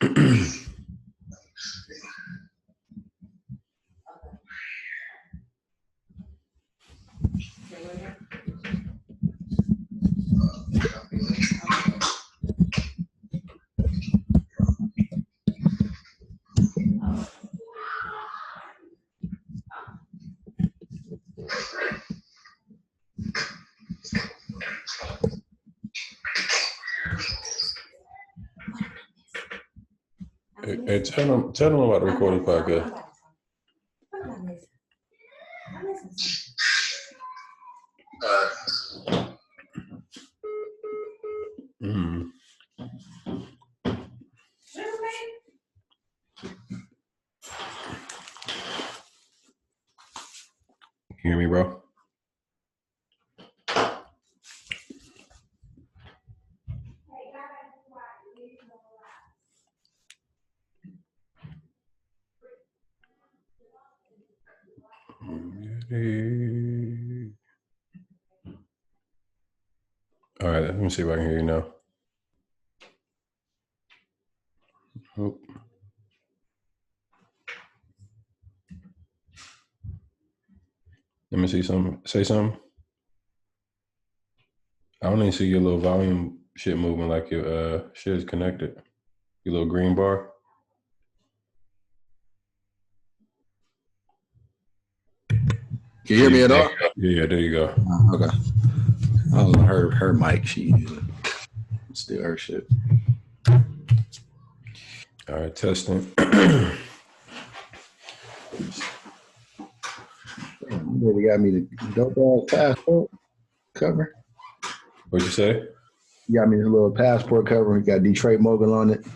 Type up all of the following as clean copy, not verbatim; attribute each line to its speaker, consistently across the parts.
Speaker 1: Hey, tell them about the recording podcast. Mm. You hear me, bro? All right, let me see if I can hear you now. Oh. Let me see something. Say something. I don't even see your little volume shit moving like your shit is connected. Your little green bar.
Speaker 2: Can you hear me at all?
Speaker 1: Yeah, there you go.
Speaker 2: Okay. Oh, her mic, she still her shit.
Speaker 1: All right, testing.
Speaker 2: They got me the dope passport cover.
Speaker 1: What'd you say?
Speaker 2: You got me the little passport cover. We got Detroit Mogul on it.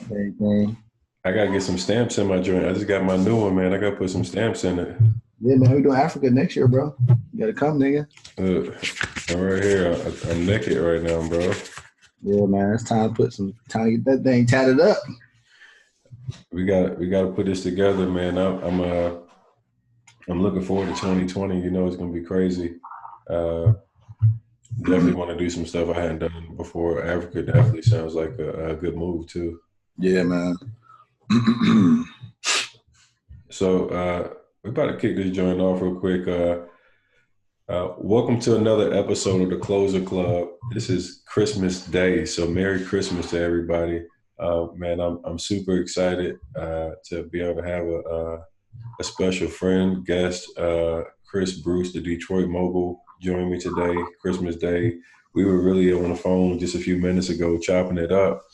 Speaker 2: Everything.
Speaker 1: I gotta get some stamps in my joint. I just got my new one, man. I gotta put some stamps in it.
Speaker 2: Yeah, man, we doing Africa next year, bro. You gotta come, nigga.
Speaker 1: I'm right here. I'm naked right now, bro.
Speaker 2: Yeah, man, it's time to get that thing tatted up.
Speaker 1: We gotta put this together, man. I'm looking forward to 2020. You know, it's gonna be crazy. Definitely want to do some stuff I hadn't done before. Africa definitely sounds like a good move too.
Speaker 2: Yeah, man.
Speaker 1: So we're about to kick this joint off real quick. Welcome to another episode of the Closer Club. This is Christmas Day, so Merry Christmas to everybody. Man, I'm super excited to be able to have a special friend, guest, Chris Bruce, the Detroit Mogul, join me today, Christmas Day. We were really on the phone just a few minutes ago chopping it up.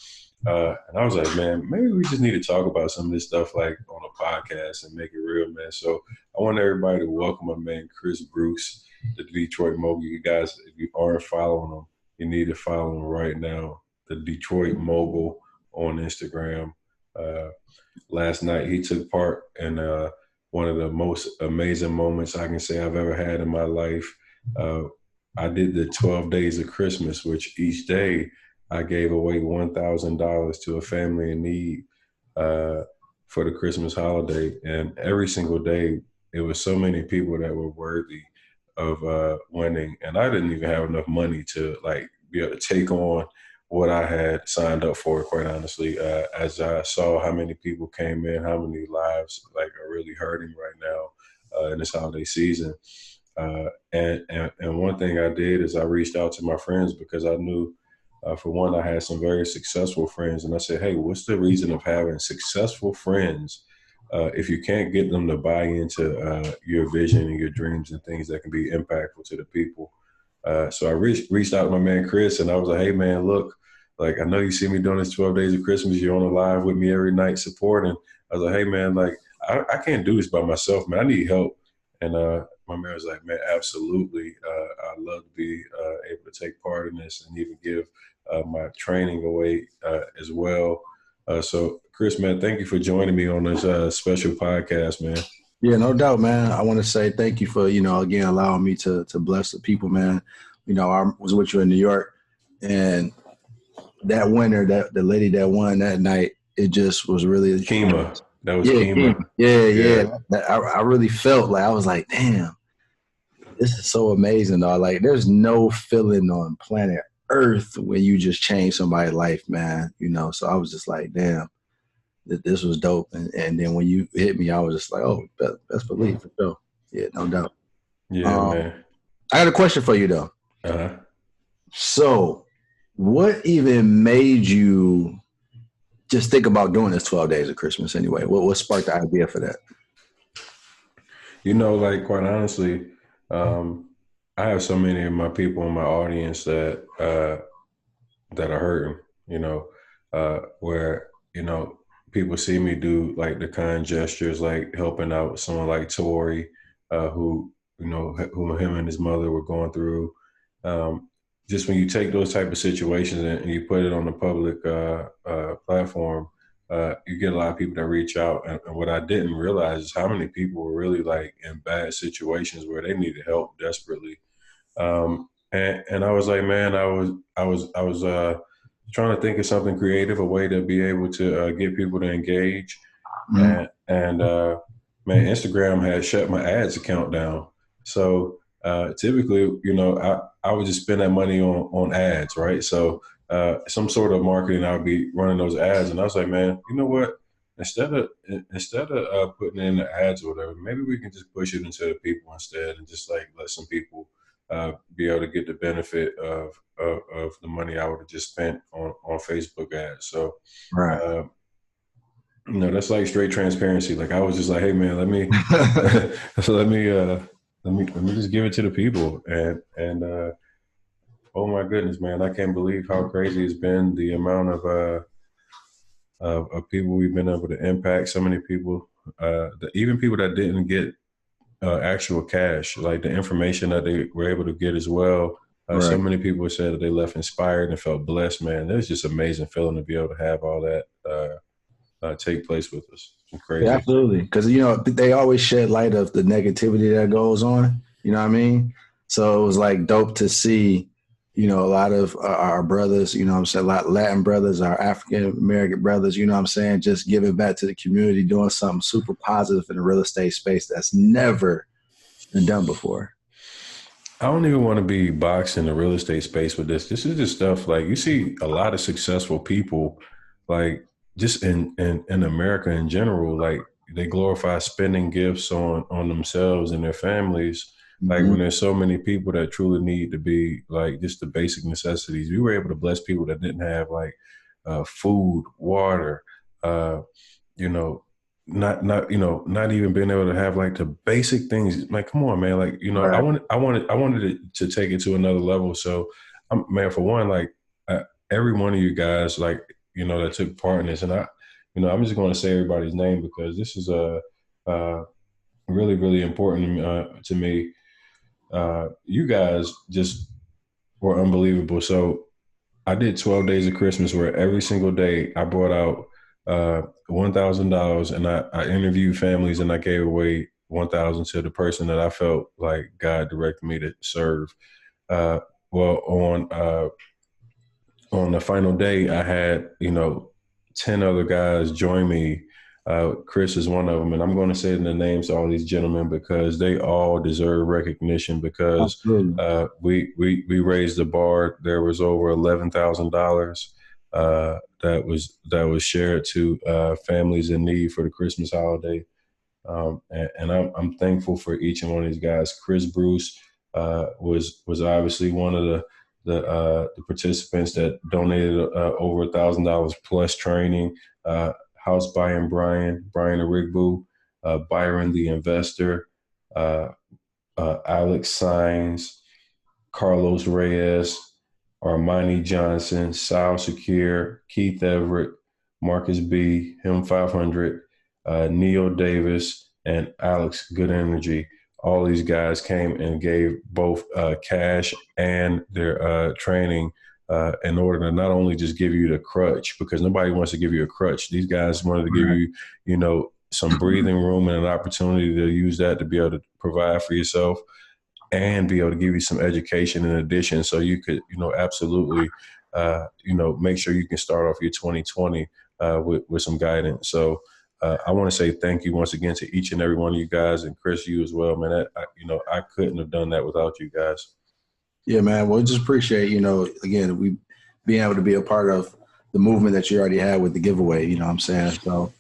Speaker 1: And I was like, man, maybe we just need to talk about some of this stuff like on a podcast and make it real, man. So I want everybody to welcome my man, Chris Bruce, the Detroit Mogul. You guys, if you aren't following him, you need to follow him right now. The Detroit Mogul on Instagram. Last night, he took part in one of the most amazing moments I can say I've ever had in my life. I did the 12 days of Christmas, which each day I gave away $1,000 to a family in need for the Christmas holiday. And every single day, it was so many people that were worthy of winning. And I didn't even have enough money to like be able to take on what I had signed up for, quite honestly, as I saw how many people came in, how many lives like are really hurting right now in this holiday season. And one thing I did is I reached out to my friends because I knew, for one, I had some very successful friends. And I said, hey, what's the reason of having successful friends if you can't get them to buy into your vision and your dreams and things that can be impactful to the people? So I reached out to my man, Chris, and I was like, hey, man, look, like, I know you see me doing this 12 days of Christmas. You're on a live with me every night supporting. I was like, hey, man, like, I can't do this by myself, man. I need help. And my man was like, man, absolutely. I'd love to be able to take part in this and even give my training away as well. So, Chris, man, thank you for joining me on this special podcast, man.
Speaker 2: Yeah, no doubt, man. I want to say thank you for, again, allowing me to bless the people, man. I was with you in New York, and that winner, the lady that won that night, it just was really
Speaker 1: Kima. That was Kima.
Speaker 2: Yeah. I really felt like, I was like, damn, this is so amazing, dog. Like, there's no feeling on planet earth when you just change somebody's life, man. You know, so I was just like, damn, this was dope. And then when you hit me, I was just like, oh, best believe for sure. Yeah, no doubt.
Speaker 1: Yeah,
Speaker 2: Um,
Speaker 1: man.
Speaker 2: I got a question for you though.
Speaker 1: Uh-huh.
Speaker 2: So, what even made you just think about doing this 12 days of Christmas anyway? What sparked the idea for that?
Speaker 1: Like quite honestly, um, I have so many of my people in my audience that are hurting, where, people see me do like the kind gestures, like helping out someone like Tori, who, who him and his mother were going through. Um, just when you take those type of situations and you put it on the public platform, you get a lot of people that reach out. And what I didn't realize is how many people were really like in bad situations where they needed help desperately. And I was like, man, I was trying to think of something creative, a way to be able to get people to engage.
Speaker 2: Mhm.
Speaker 1: And man, Instagram had shut my ads account down. So typically, I would just spend that money on ads, right? So some sort of marketing, I'd be running those ads, and I was like, man, you know what? Instead of putting in the ads or whatever, maybe we can just push it into the people instead, and just like let some people be able to get the benefit of the money I would have just spent on Facebook ads. So,
Speaker 2: Right.
Speaker 1: uh, that's like straight transparency. Like I was just like, hey man, let me, so let me just give it to the people. And oh my goodness, man, I can't believe how crazy it's been. The amount of people we've been able to impact. So many people, even people that didn't get actual cash, like the information that they were able to get as well. So
Speaker 2: Right.
Speaker 1: many people said that they left inspired and felt blessed, man. It was just amazing feeling to be able to have all that take place with us. It's
Speaker 2: Yeah,
Speaker 1: crazy.
Speaker 2: absolutely. Because they always shed light of the negativity that goes on. You know what I mean? So it was like dope to see, a lot of our brothers. You know what I'm saying? A lot Latin brothers, our African American brothers. You know what I'm saying? Just giving back to the community, doing something super positive in the real estate space that's never been done before.
Speaker 1: I don't even want to be boxed in the real estate space with this. This is just stuff like you see a lot of successful people, like just in America in general, like they glorify spending gifts on themselves and their families. Like
Speaker 2: Hmm.
Speaker 1: when there's so many people that truly need to be like just the basic necessities. We were able to bless people that didn't have like food, water, uh, you know, not even being able to have like the basic things. Like, come on, man. Like,
Speaker 2: Right.
Speaker 1: I wanted it to take it to another level. So, man, for one, like every one of you guys, like, that took part in this, and I'm just going to say everybody's name because this is a really, really important to me. You guys just were unbelievable. So I did 12 days of Christmas where every single day I brought out $1,000 and I interviewed families and I gave away 1,000 to the person that I felt like God directed me to serve. Uh, well, on the final day, I had 10 other guys join me. Chris is one of them, and I'm going to say the names of all these gentlemen because they all deserve recognition. Because
Speaker 2: Absolutely.
Speaker 1: we raised the bar. There was over $11,000 that was shared to families in need for the Christmas holiday. And I'm thankful for each and one of these guys. Chris Bruce was obviously one of the participants that donated over $1,000 plus training. House buying Brian Arigbu, Byron the investor, uh, Alex Sines, Carlos Reyes, Armani Johnson, Sal Secure, Keith Everett, Marcus B, Him 500, Neil Davis, and Alex Good Energy. All these guys came and gave both cash and their training in order to not only just give you the crutch, because nobody wants to give you a crutch. These guys wanted to give
Speaker 2: Right.
Speaker 1: you, some breathing room and an opportunity to use that to be able to provide for yourself and be able to give you some education in addition so you could absolutely make sure you can start off your 2020 with some guidance. So I want to say thank you once again to each and every one of you guys, and Chris, you as well, man. I couldn't have done that without you guys.
Speaker 2: Yeah, man. Well, just appreciate, again, we being able to be a part of the movement that you already had with the giveaway. You know what I'm saying? So,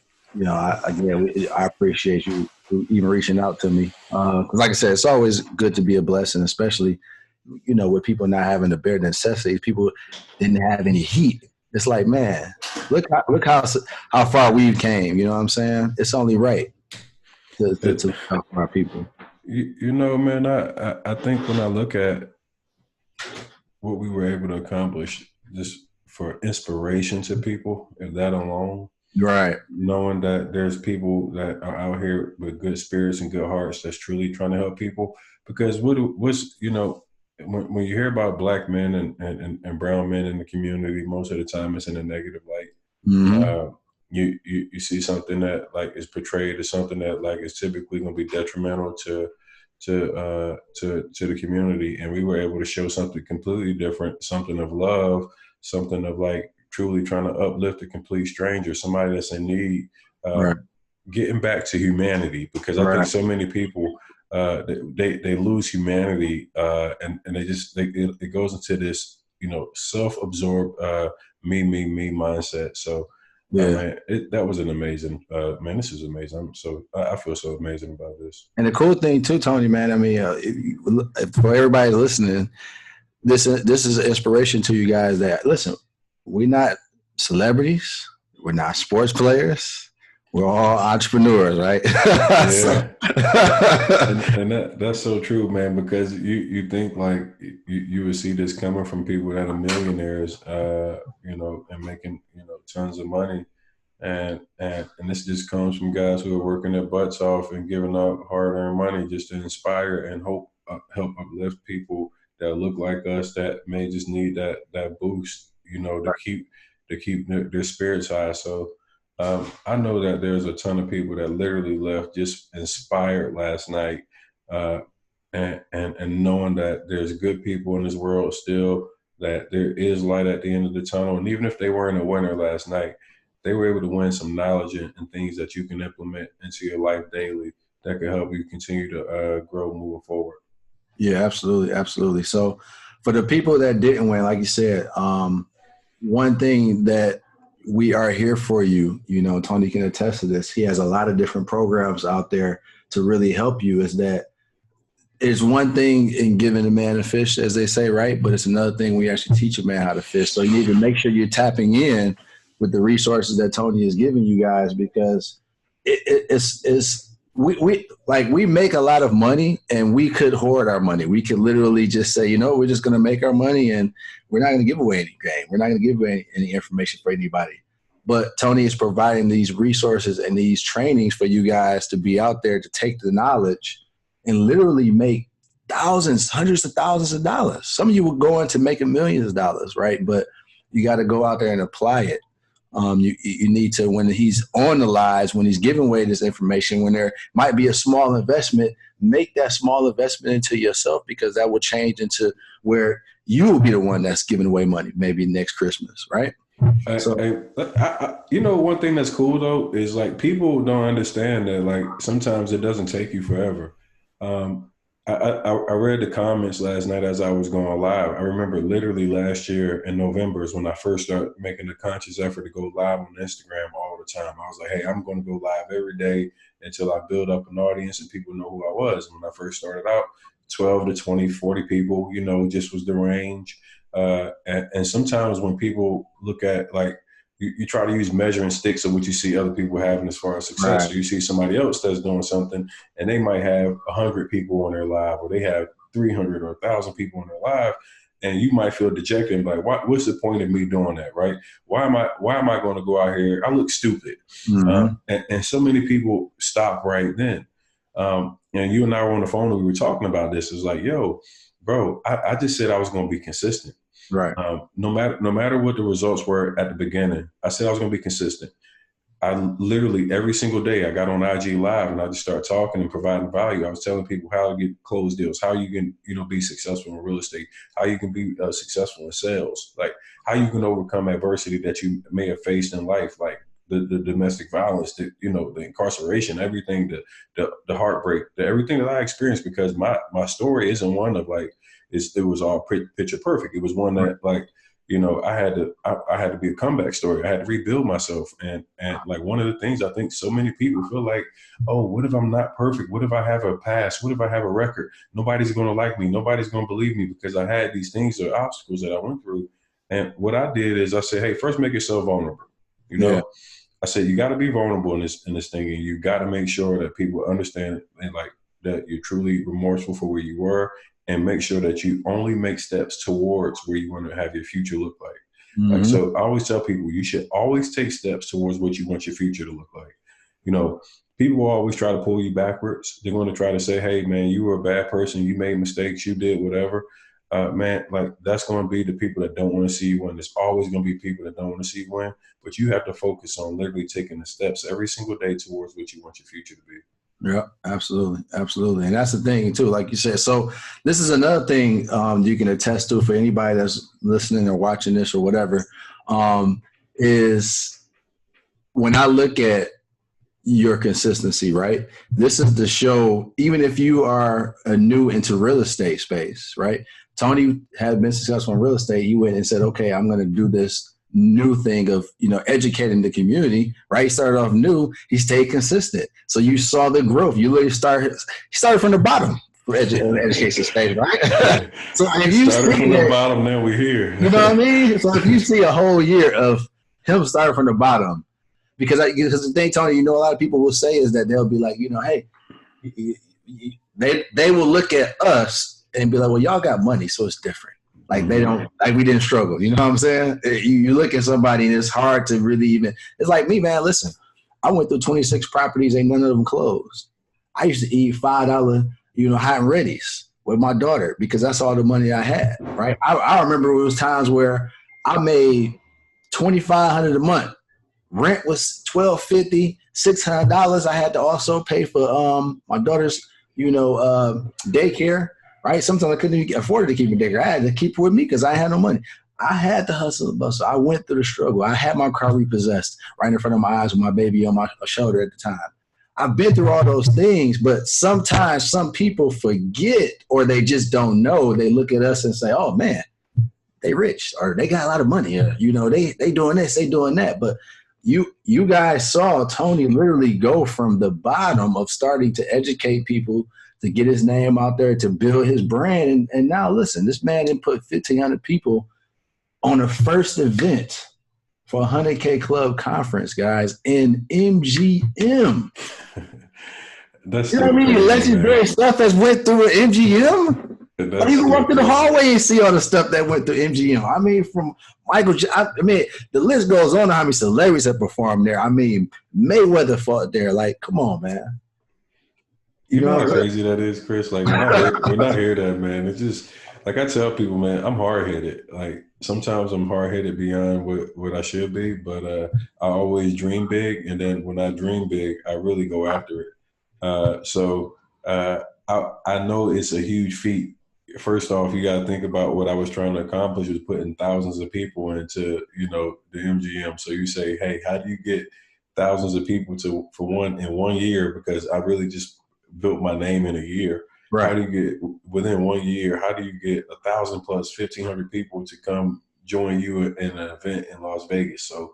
Speaker 2: I appreciate you even reaching out to me. Because, like I said, it's always good to be a blessing, especially, with people not having the bare necessities. People didn't have any heat. It's like, man, look how far we've came. You know what I'm saying? It's only right to
Speaker 1: It,
Speaker 2: look out for our people.
Speaker 1: man, I think when I look at what we were able to accomplish just for inspiration to people, if that alone,
Speaker 2: Right,
Speaker 1: knowing that there's people that are out here with good spirits and good hearts that's truly trying to help people. Because what's when you hear about black men and brown men in the community, most of the time it's in a negative light.
Speaker 2: hmm
Speaker 1: uh, you see something that like is portrayed as something that like is typically going to be detrimental to the community, and we were able to show something completely different, something of love, something of like truly trying to uplift a complete stranger, somebody that's in need, uh,
Speaker 2: right,
Speaker 1: getting back to humanity, because I think
Speaker 2: right.
Speaker 1: so many people they lose humanity, and it goes into this self-absorbed me mindset. So
Speaker 2: Yeah.
Speaker 1: man, that was an amazing man. This is amazing. I feel so amazing about this.
Speaker 2: And the cool thing too, Tony, man. I mean, if for everybody listening, this is an inspiration to you guys. That listen, we're not celebrities, we're not sports players, we're all entrepreneurs, right? So,
Speaker 1: Yeah, and that's so true, man. Because you think like you would see this coming from people that are millionaires, and making tons of money, and this just comes from guys who are working their butts off and giving up hard-earned money just to inspire and help uplift people that look like us that may just need that boost, to keep their spirits high. So I know that there's a ton of people that literally left just inspired last night, uh, and knowing that there's good people in this world still, that there is light at the end of the tunnel, and even if they weren't a winner last night, they were able to win some knowledge and things that you can implement into your life daily that can help you continue to grow moving forward.
Speaker 2: yeah, absolutely, absolutely. So, for the people that didn't win, like you said, one thing that we are here for you. Tony can attest to this. He has a lot of different programs out there to really help you. Is that it's one thing in giving a man a fish, as they say, right? But it's another thing we actually teach a man how to fish. So you need to make sure you're tapping in with the resources that Tony is giving you guys, because it's we make a lot of money and we could hoard our money. We could literally just say, we're just going to make our money and we're not going to give away any game. We're not going to give away any information for anybody. But Tony is providing these resources and these trainings for you guys to be out there to take the knowledge and literally make thousands, hundreds of thousands of dollars. Some of you will go into making millions of dollars, right? But you got to go out there and apply it. You need to, when he's on the lives, when he's giving away this information, when there might be a small investment, make that small investment into yourself, because that will change into where you will be the one that's giving away money maybe next Christmas, right? So,
Speaker 1: One thing that's cool though is like people don't understand that like sometimes it doesn't take you forever. Um, I read the comments last night as I was going live. I remember literally last year in November is when I first started making a conscious effort to go live on Instagram all the time. I was like, hey, I'm going to go live every day until I build up an audience and people know who I was. And when I first started out, 12 to 20, 40 people, just was the range. And sometimes when people look at like, you try to use measuring sticks of what you see other people having as far as success.
Speaker 2: right,
Speaker 1: So you see somebody else that's doing something and they might have 100 people on their live, or they have 300 or 1,000 people on their live. And you might feel dejected and be like, what's the point of me doing that? Right. Why am I going to go out here? I look stupid.
Speaker 2: mm-hmm.
Speaker 1: And so many people stop right then. And you and I were on the phone and we were talking about this. It's like, yo, bro, I just said I was going to be consistent.
Speaker 2: Right,
Speaker 1: No matter what the results were at the beginning, I said I was going to be consistent. I literally every single day I got on IG Live and I just started talking and providing value. I was telling people how to get closed deals, how you can be successful in real estate, how you can be successful in sales, like how you can overcome adversity that you may have faced in life, like the domestic violence, the incarceration, everything, the heartbreak, everything that I experienced, because my story isn't one of like it was all picture perfect. It was one that like, you know, I had to be a comeback story. I had to rebuild myself. And like one of the things I think so many people feel like, oh, what if I'm not perfect? What if I have a past? What if I have a record? Nobody's going to like me. Nobody's going to believe me because I had these things or obstacles that I went through. And what I did is I said, hey, first make yourself vulnerable. You know, I said, you got to be vulnerable in this thing. And you got to make sure that people understand and like that you're truly remorseful for where you were, and make sure that you only make steps towards where you want to have your future look like. Like, so I always tell people you should always take steps towards what you want your future to look like. You know, people will always try to pull you backwards. They're going to try to say, hey, man, you were a bad person. You made mistakes. You did whatever. Man, like that's going to be the people that don't want to see you win. There's always going to be people that don't want to see you win, but you have to focus on literally taking the steps every single day towards what you want your future to be.
Speaker 2: Yeah, absolutely. Absolutely. And that's the thing too, like you said. So this is another thing you can attest to for anybody that's listening or watching this or whatever, is when I look at your consistency, right? This is the show, even if you are a new into real estate space, right? Tony had been successful in real estate. He went and said, okay, I'm going to do this new thing of, you know, educating the community, right? He started off new. He stayed consistent. So you saw the growth. You literally started from the bottom for education space, right? So if you
Speaker 1: started from the bottom, now we're here.
Speaker 2: You know what I mean? So if you see a whole year of him starting from the bottom, because the thing, Tony, you know, a lot of people will say is that they'll be like, you know, hey, they will look at us and be like, well, y'all got money, so it's different. Like they don't, like we didn't struggle. You know what I'm saying? You look at somebody and it's hard to really even, it's like me, man, listen, I went through 26 properties, ain't none of them closed. I used to eat $5, you know, hot and ready's with my daughter because that's all the money I had, right? I remember it was times where I made $2,500 a month. Rent was $1,250, $600. I had to also pay for my daughter's, you know, daycare. Right? Sometimes I couldn't even afford to keep a daycare. I had to keep her with me because I had no money. I had to hustle and bustle. I went through the struggle. I had my car repossessed right in front of my eyes with my baby on my shoulder at the time. I've been through all those things, but sometimes some people forget or they just don't know. They look at us and say, oh, man, they rich or they got a lot of money. Or, you know, they doing this, they doing that. But you guys saw Tony literally go from the bottom of starting to educate people, to get his name out there, to build his brand. And now listen, this man didn't put 1,500 people on a first event for a 100K club conference, guys, in MGM.
Speaker 1: That's,
Speaker 2: you know what I mean? Legendary stuff that's went through an MGM. Or you can walk through the hallway and see all the stuff that went through MGM. I mean, from Michael, I mean, the list goes on how many celebrities have performed there. I mean, Mayweather fought there. Like, come on, man.
Speaker 1: You know how crazy that is, Chris? Like, when I hear that, man, it's just, like I tell people, man, I'm hard-headed. Like, sometimes I'm hard-headed beyond what I should be, but I always dream big. And then when I dream big, I really go after it. So I know it's a huge feat. First off, you got to think about what I was trying to accomplish was putting thousands of people into, you know, the MGM. So you say, hey, how do you get thousands of people in 1 year? Because I really just built my name in a year. Right. How do you get within 1 year? How do you get 1,000 plus 1,500 people to come join you in an event in Las Vegas? So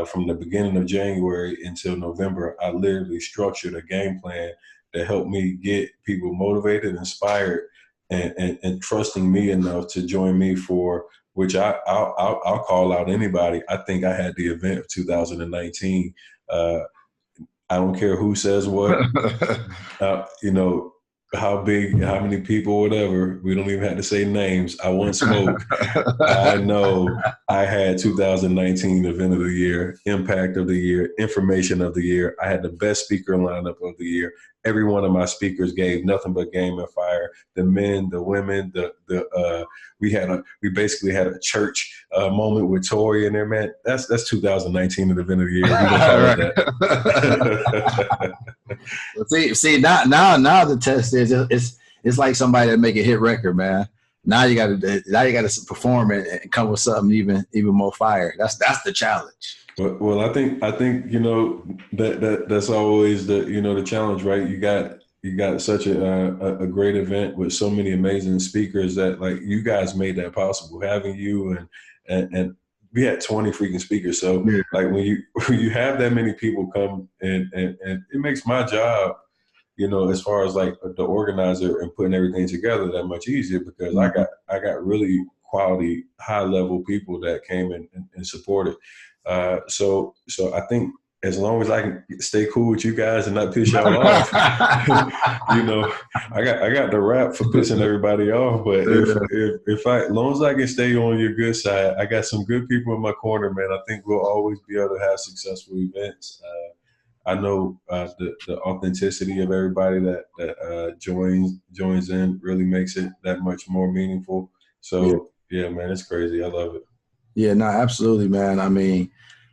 Speaker 1: from the beginning of January until November, I literally structured a game plan that helped me get people motivated, inspired, and trusting me enough to join me for which I'll call out anybody. I think I had the event of 2019. I don't care who says what, you know, how big, how many people, whatever. We don't even have to say names. I want smoke. I know I had 2019 event of the year, impact of the year, information of the year. I had the best speaker lineup of the year. Every one of my speakers gave nothing but game and fire. The men, the women, we basically had a church moment with Tori in there, man. That's 2019 event of the year. We gonna call it that.
Speaker 2: Well, see, now the test is it's like somebody that make a hit record, man. Now you got to perform and come with something even more fire. That's the challenge.
Speaker 1: Well, I think you know that's always the challenge, right? You got you got such a great event with so many amazing speakers that like you guys made that possible. Having you and we had 20 freaking speakers. So
Speaker 2: Yeah.
Speaker 1: like when you when you have that many people come and it makes my job, as far as like the organizer and putting everything together that much easier because
Speaker 2: Mhm.
Speaker 1: I got really quality, high level people that came and supported. So I think as long as I can stay cool with you guys and not piss y'all off, I got the rap for pissing everybody off. But if as long as I can stay on your good side, I got some good people in my corner, man. I think we'll always be able to have successful events. I know the authenticity of everybody that joins in really makes it that much more meaningful.
Speaker 2: Yeah.
Speaker 1: So yeah, man, it's crazy. I love it.
Speaker 2: Yeah, no, absolutely, man. I mean,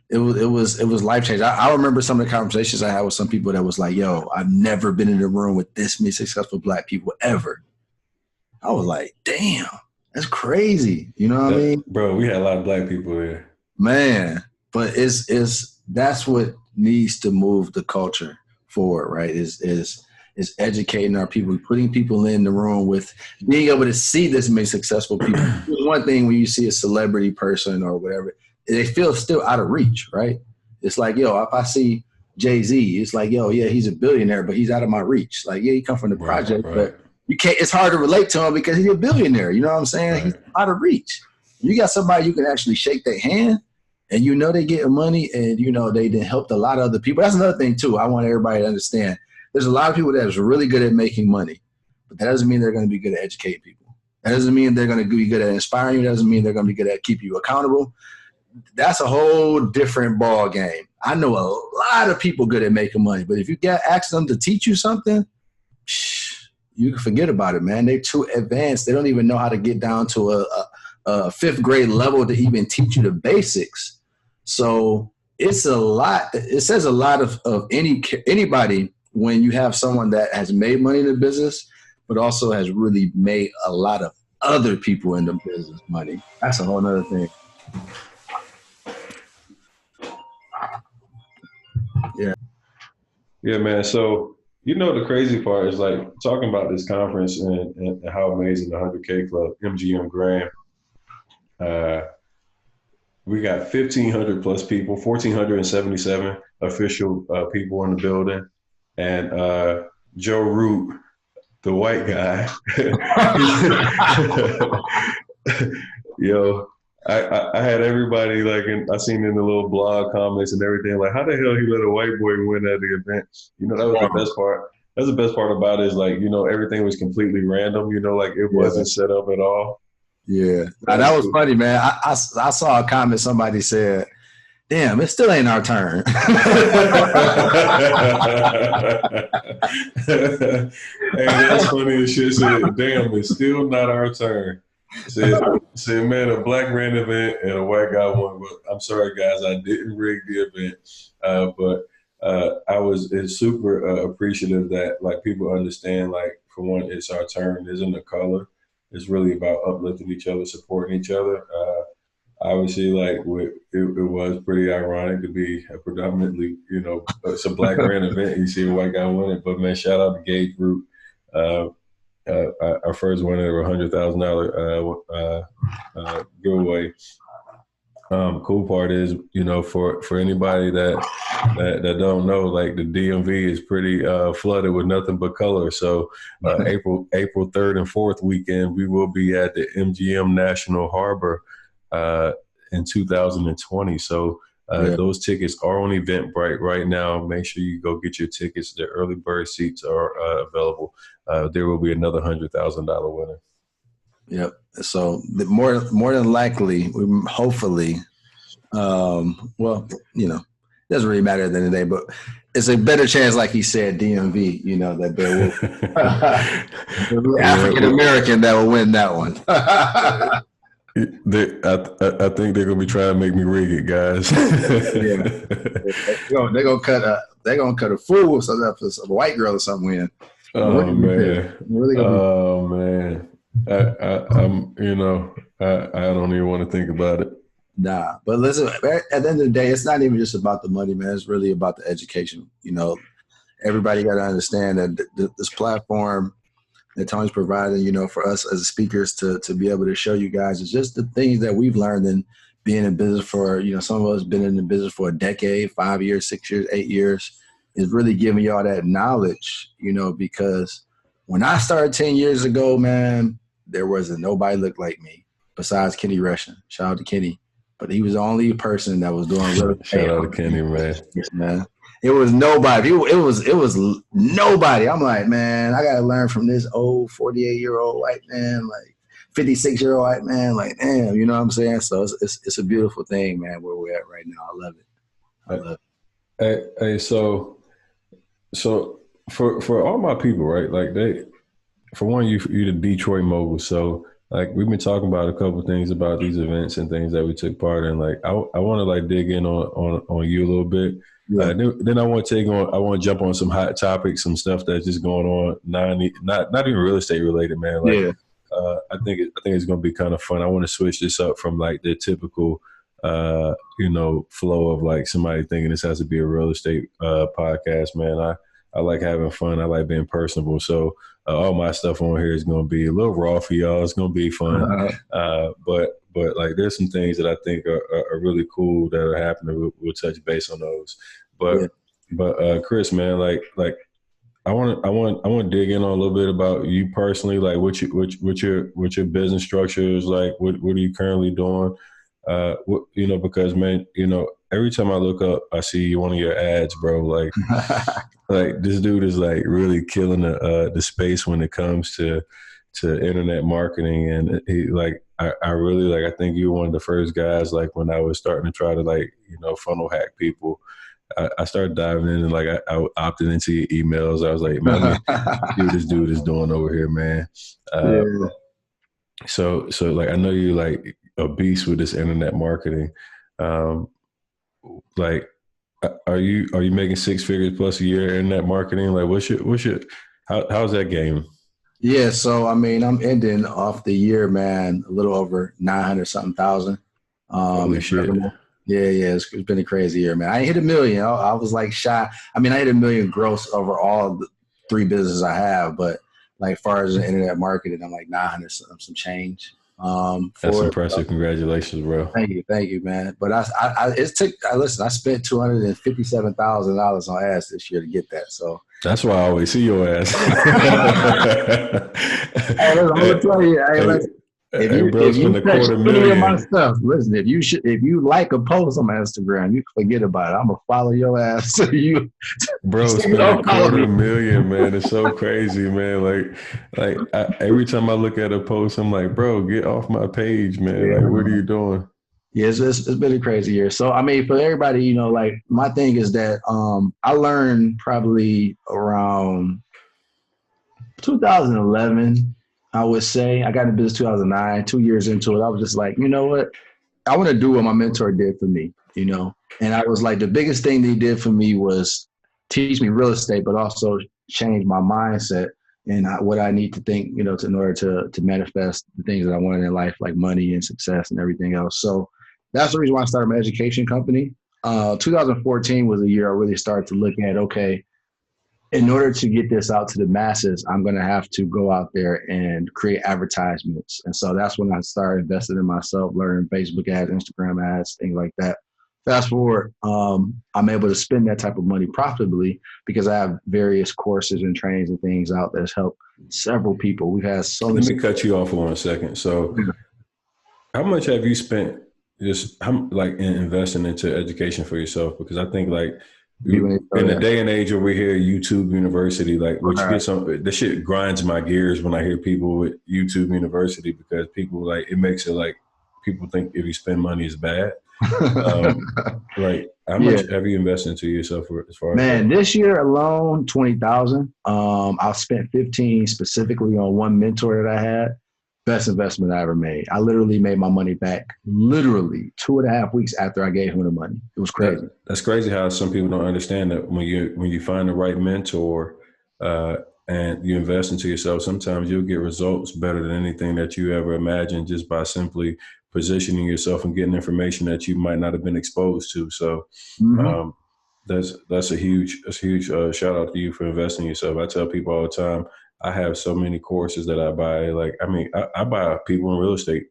Speaker 2: it was life changing. I remember some of the conversations I had with some people that was like, "Yo, I've never been in a room with this many successful Black people ever." I was like, "Damn, that's crazy." You know what I mean?
Speaker 1: Bro, we had a lot of black people there.
Speaker 2: Man, but it's that's what needs to move the culture forward, right? Is educating our people, putting people in the room with being able to see this many successful people. One thing when you see a celebrity person or whatever, they feel still out of reach, right? It's like, yo, if I see Jay-Z, it's like, yo, yeah, he's a billionaire, but he's out of my reach. Like, yeah, he come from the
Speaker 1: Right,
Speaker 2: project,
Speaker 1: right,
Speaker 2: but you can't, it's hard to relate to him because he's a billionaire. You know what I'm saying? He's
Speaker 1: right.
Speaker 2: out of reach. You got somebody you can actually shake their hand and they getting money and they done helped a lot of other people. That's another thing too. I want everybody to understand. There's a lot of people that is really good at making money, but that doesn't mean they're going to be good at educating people. That doesn't mean they're going to be good at inspiring you. That doesn't mean they're going to be good at keeping you accountable. That's a whole different ball game. I know a lot of people good at making money, but if you ask them to teach you something, you can forget about it, man. They're too advanced. They don't even know how to get down to a fifth grade level to even teach you the basics. So it's a lot. It says a lot of anybody when you have someone that has made money in the business, but also has really made a lot of other people in the business money. That's a whole other thing. Yeah.
Speaker 1: Yeah, man. So the crazy part is like talking about this conference and how amazing the 100K Club, MGM Grand. Uh, we got 1,500 plus people, 1,477 official people in the building, and Joe Root, the white guy. Yo, I had everybody like, I seen in the little blog comments and everything, like, how the hell he let a white boy win at the event? That was the best part. That's the best part about it is like, everything was completely random, like it wasn't set up at all.
Speaker 2: Yeah. Now, that was funny, man. I saw a comment somebody said, damn, it still ain't our turn.
Speaker 1: Hey, that's funny as shit. Said, damn, it's still not our turn. Said, man, a black ran event and a white guy won. But I'm sorry, guys, I didn't rig the event. But I was super appreciative that like people understand, like, for one, it's our turn. It isn't a color. It's really about uplifting each other, supporting each other. Obviously, like it was pretty ironic to be a predominantly, it's a black ran event. You see a white guy win it, but man, shout out to Gage Group. Our first winner of $100,000 giveaway. Cool part is, for anybody that don't know, like the DMV is pretty flooded with nothing but color. So April 3rd and 4th weekend, we will be at the MGM National Harbor in 2020. So those tickets are on Eventbrite right now. Make sure you go get your tickets. The early bird seats are available. There will be another $100,000 winner.
Speaker 2: Yep. So more than likely, hopefully, well, it doesn't really matter at the end of the day, but it's a better chance, like he said, DMV, that there will African American that will win that one.
Speaker 1: I think they're gonna be trying to make me rig it, guys.
Speaker 2: They're gonna cut a fool with some white girl or something in.
Speaker 1: Oh man! Oh man! I'm I don't even want to think about it.
Speaker 2: Nah, but listen, at the end of the day, it's not even just about the money, man. It's really about the education. everybody got to understand that this platform that Tony's providing, you know, for us as speakers to be able to show you guys is just the things that we've learned in being in business for, you know, some of us been in the business for a decade, 5 years, 6 years, 8 years, is really giving y'all that knowledge, you know, because when I started 10 years ago, man, there wasn't nobody looked like me besides Kenny Russian. Shout out to Kenny. But he was the only person that was doing real estate.
Speaker 1: Shout out to Kenny,
Speaker 2: man. It was nobody. It was nobody. I'm like, man, I gotta learn from this old 48-year-old white man, like 56-year-old white man, like, damn, you know what I'm saying? So it's a beautiful thing, man, where we're at right now. I love it. I love it.
Speaker 1: Hey, so for all my people, right? Like for one, you're the Detroit mogul, so like we've been talking about a couple of things about these events and things that we took part in. Like I want to like dig in on you a little bit. Yeah. Then I want to jump on some hot topics, some stuff that's just going on. Not even real estate related, man. Like, yeah. I think it's going to be kind of fun. I want to switch this up from like the typical, flow of like somebody thinking this has to be a real estate podcast, man. I like having fun. I like being personable. So all my stuff on here is going to be a little raw for y'all. It's going to be fun. But like there's some things that I think are really cool that are happening. We'll touch base on those. But Chris, man, like I want to dig in on a little bit about you personally. Like what your business structure is like. What are you currently doing? Because man, every time I look up, I see one of your ads, bro. Like, like this dude is like really killing the space when it comes to internet marketing, and he like I really like. I think you were one of the first guys. Like when I was starting to try to like funnel hack people, I started diving in and like I opted into your emails. I was like, man, see what this dude is doing over here, man. So like I know you like a beast with this internet marketing. Like, are you making 6 figures plus a year in that marketing? Like, how's that game?
Speaker 2: Yeah, so I mean, I'm ending off the year, man, a little over 900 something thousand.
Speaker 1: Holy shit!
Speaker 2: Yeah, it's been a crazy year, man. I hit $1 million. I was like shy. I mean, I hit $1 million gross over all the 3 businesses I have, but like as far as the internet marketing, I'm like 900 some change.
Speaker 1: That's impressive. Congratulations, bro.
Speaker 2: Thank you, man. But I spent $257,000 on ads this year to get that. So
Speaker 1: that's why I always see your ass.
Speaker 2: Hey, I'm gonna tell you, if you touch any of my stuff, listen, if you like a post on my Instagram, you can forget about it. I'm gonna follow your ass. So you,
Speaker 1: bro, spend $250,000, man. It's so crazy, man. Like every time I look at a post, I'm like, bro, get off my page, man. Yeah, like, what are you doing?
Speaker 2: Yeah, it's been a crazy year. So I mean, for everybody, like my thing is that I learned probably around 2011. I would say I got into business 2009, 2 years into it. I was just like, you know what? I want to do what my mentor did for me, And I was like, the biggest thing that he did for me was teach me real estate, but also change my mindset and what I need to think, in order to manifest the things that I wanted in life, like money and success and everything else. So that's the reason why I started my education company. 2014 was the year I really started to look at, okay, in order to get this out to the masses, I'm going to have to go out there and create advertisements. And so that's when I started investing in myself, learning Facebook ads, Instagram ads, things like that. Fast forward, I'm able to spend that type of money profitably because I have various courses and trainings and things out that has helped several people. We've had so many.
Speaker 1: Let me cut you off for 1 second. So how much have you spent in investing into education for yourself? Because I think like, in the day and age where we hear YouTube University, like this shit grinds my gears when I hear people with YouTube University, because people like, it makes it like people think if you spend money it's bad. Like how much have you invested into yourself as far as
Speaker 2: that? This year alone, 20,000. I spent 15 specifically on one mentor that I had. Best investment I ever made. I literally made my money back 2.5 weeks after I gave him the money. It was crazy.
Speaker 1: That's crazy how some people don't understand that when you find the right mentor and you invest into yourself, sometimes you'll get results better than anything that you ever imagined just by simply positioning yourself and getting information that you might not have been exposed to. So That's a huge shout out to you for investing in yourself. I tell people all the time, I have so many courses that I buy. Like, I mean, I buy people in real estate,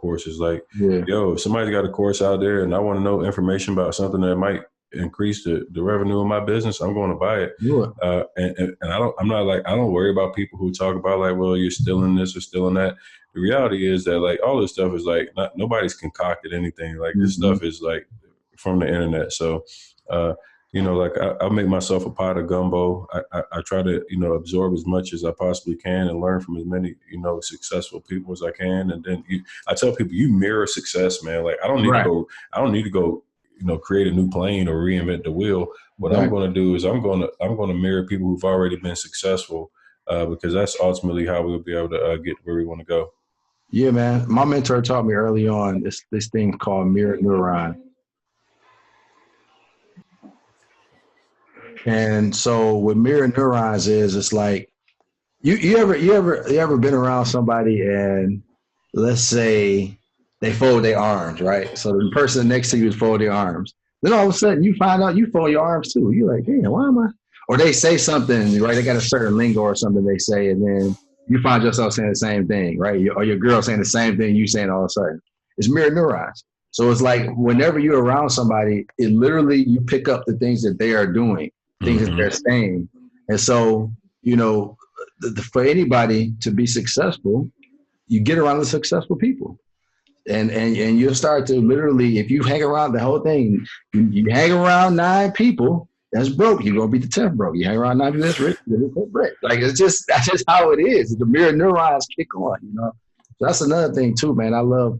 Speaker 1: courses. Like,
Speaker 2: Yeah.
Speaker 1: yo, if somebody's got a course out there and I want to know information about something that might increase the revenue of my business, I'm going to buy it.
Speaker 2: Do it.
Speaker 1: And I don't worry about people who talk about like, well, you're stealing this or stealing that. The reality is that like all this stuff is like nobody's concocted anything. Like this
Speaker 2: Mm-hmm.
Speaker 1: stuff is like from the internet. So, uh, like I make myself a pot of gumbo. I try to, absorb as much as I possibly can and learn from as many, successful people as I can. And then I tell people, you mirror success, man. Like
Speaker 2: Right.
Speaker 1: I don't need to go, create a new plane or reinvent the wheel. What I'm
Speaker 2: Exactly.
Speaker 1: going to do is I'm going to mirror people who've already been successful, because that's ultimately how we'll be able to get where we want to go.
Speaker 2: Yeah, man. My mentor taught me early on this thing called mirror neuron. And so what mirror neurons is, it's like you ever been around somebody and let's say they fold their arms, right? So the person next to you is fold their arms. Then all of a sudden you find out you fold your arms too. You're like, damn, why am I? Or they say something, right? They got a certain lingo or something they say, and then you find yourself saying the same thing, right? Or your girl saying the same thing you saying all of a sudden. It's mirror neurons. So it's like whenever you're around somebody, it literally you pick up the things that they are doing, things that they're
Speaker 1: Mm-hmm.
Speaker 2: saying. And so, you know, for anybody to be successful, you get around the successful people. And you'll start to literally, if you hang around the whole thing, you hang around 9 people that's broke, you're gonna be the 10th broke. You hang around 9 people that's rich, you're the 10th rich. Like that's just how it is. The mirror neurons kick on, So that's another thing too, man. I love,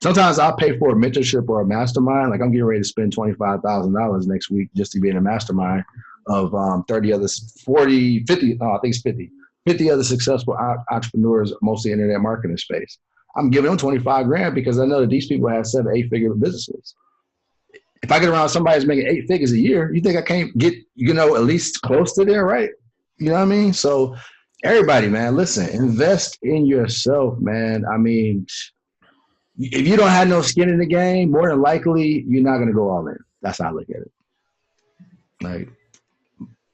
Speaker 2: sometimes I'll pay for a mentorship or a mastermind. Like I'm getting ready to spend $25,000 next week just to be in a mastermind of 30 others, 40, 50, I think it's 50 other successful entrepreneurs, mostly internet marketing space. I'm giving them 25 grand because I know that these people have 7, 8 figure businesses. If I get around somebody who's making 8 figures a year, you think I can't get, at least close to there, right? You know what I mean? So everybody, man, listen, invest in yourself, man. I mean, if you don't have no skin in the game, more than likely, you're not going to go all in. That's how I look at it. Like,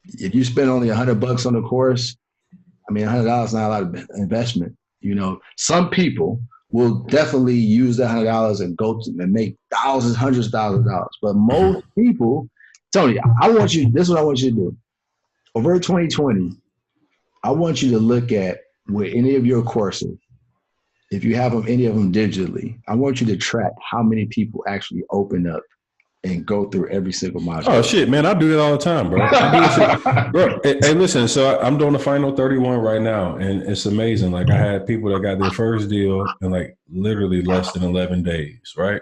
Speaker 2: if you spend only $100 on the course, I mean, $100 is not a lot of investment. Some people will definitely use that $100 and go to and make thousands, hundreds of thousands of dollars. But most people, Tony, this is what I want you to do. Over 2020, I want you to look at with any of your courses, if you have any of them digitally, I want you to track how many people actually open up and go through every single module.
Speaker 1: Oh shit, man! I do it all the time, bro. I do it, bro. Hey, listen. So I'm doing the final 31 right now, and it's amazing. Like I had people that got their first deal in like literally less than 11 days, right?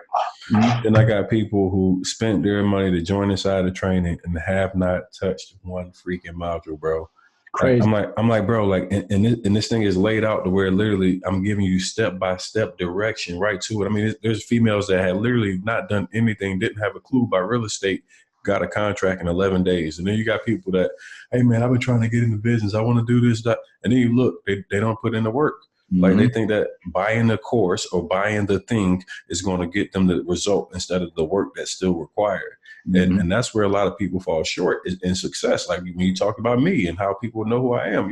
Speaker 1: Mm-hmm. Then I got people who spent their money to join inside the training and have not touched one freaking module, bro.
Speaker 2: Crazy.
Speaker 1: I'm like, bro, like, and this thing is laid out to where literally I'm giving you step-by-step direction right to it. I mean, there's females that had literally not done anything, didn't have a clue about real estate, got a contract in 11 days. And then you got people that, hey man, I've been trying to get into business. I want to do this, that. And then you look, they don't put in the work. Mm-hmm. Like they think that buying the course or buying the thing is going to get them the result instead of the work that's still required. Mm-hmm. And that's where a lot of people fall short in success. Like when you talk about me and how people know who I am,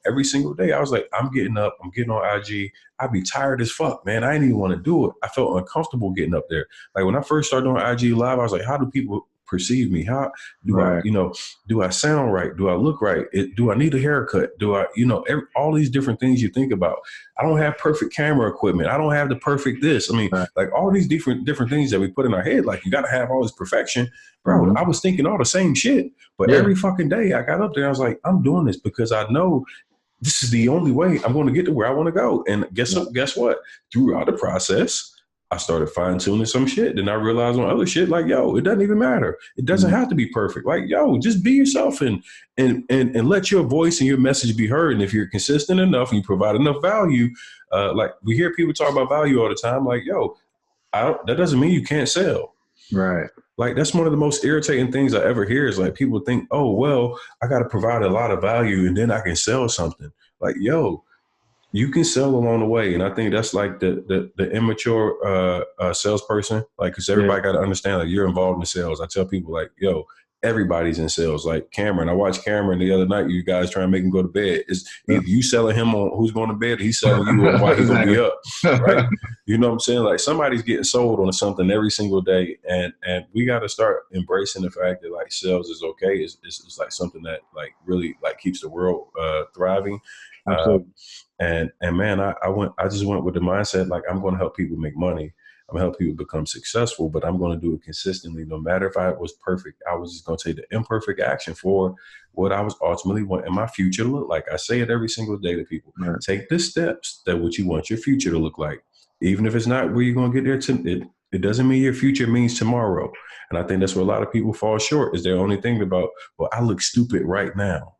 Speaker 1: every single day I was like, I'm getting up, I'm getting on IG. I'd be tired as fuck, man. I didn't even want to do it. I felt uncomfortable getting up there. Like when I first started doing IG live, I was like, how do people perceive me? How do I, do I sound right? Do I look right? Do I need a haircut? Do I, all these different things you think about. I don't have perfect camera equipment. I don't have the perfect this. I mean, like all these different things that we put in our head, like you got to have all this perfection. Bro, mm-hmm. I was thinking all the same shit, but every fucking day I got up there, I was like, I'm doing this because I know this is the only way I'm going to get to where I want to go. And guess what? Throughout the process, I started fine tuning some shit. Then I realized on other shit, like, it doesn't even matter. It doesn't have to be perfect. Like, just be yourself and let your voice and your message be heard. And if you're consistent enough and you provide enough value, like we hear people talk about value all the time, like, that doesn't mean you can't sell.
Speaker 2: Right.
Speaker 1: Like, that's one of the most irritating things I ever hear is like people think, oh, well, I got to provide a lot of value and then I can sell something. Like, you can sell along the way, and I think that's like the immature salesperson, like because
Speaker 2: Yeah,
Speaker 1: everybody got to understand like you're involved in sales. I tell people like, yo, everybody's in sales. Like Cameron, I watched Cameron the other night. You guys trying to make him go to bed. It's either you selling him on who's going to bed, or he's selling you on why he's gonna be
Speaker 2: exactly.
Speaker 1: up, right? You know what I'm saying? Like somebody's getting sold on something every single day, and we got to start embracing the fact that like sales is okay. It's like something that like really like keeps the world thriving. Uh,
Speaker 2: Absolutely.
Speaker 1: and man, I just went with the mindset like I'm going to help people make money. I'm gonna help people become successful, but I'm going to do it consistently. No matter if I was perfect, I was just going to take the imperfect action for what I was ultimately wanting my future to look like. I say it every single day to people:
Speaker 2: Right.
Speaker 1: take the steps that what you want your future to look like, even if it's not where you're going to get there. It doesn't mean your future means tomorrow. And I think that's where a lot of people fall short. Is they're only thinking about, well, I look stupid right now.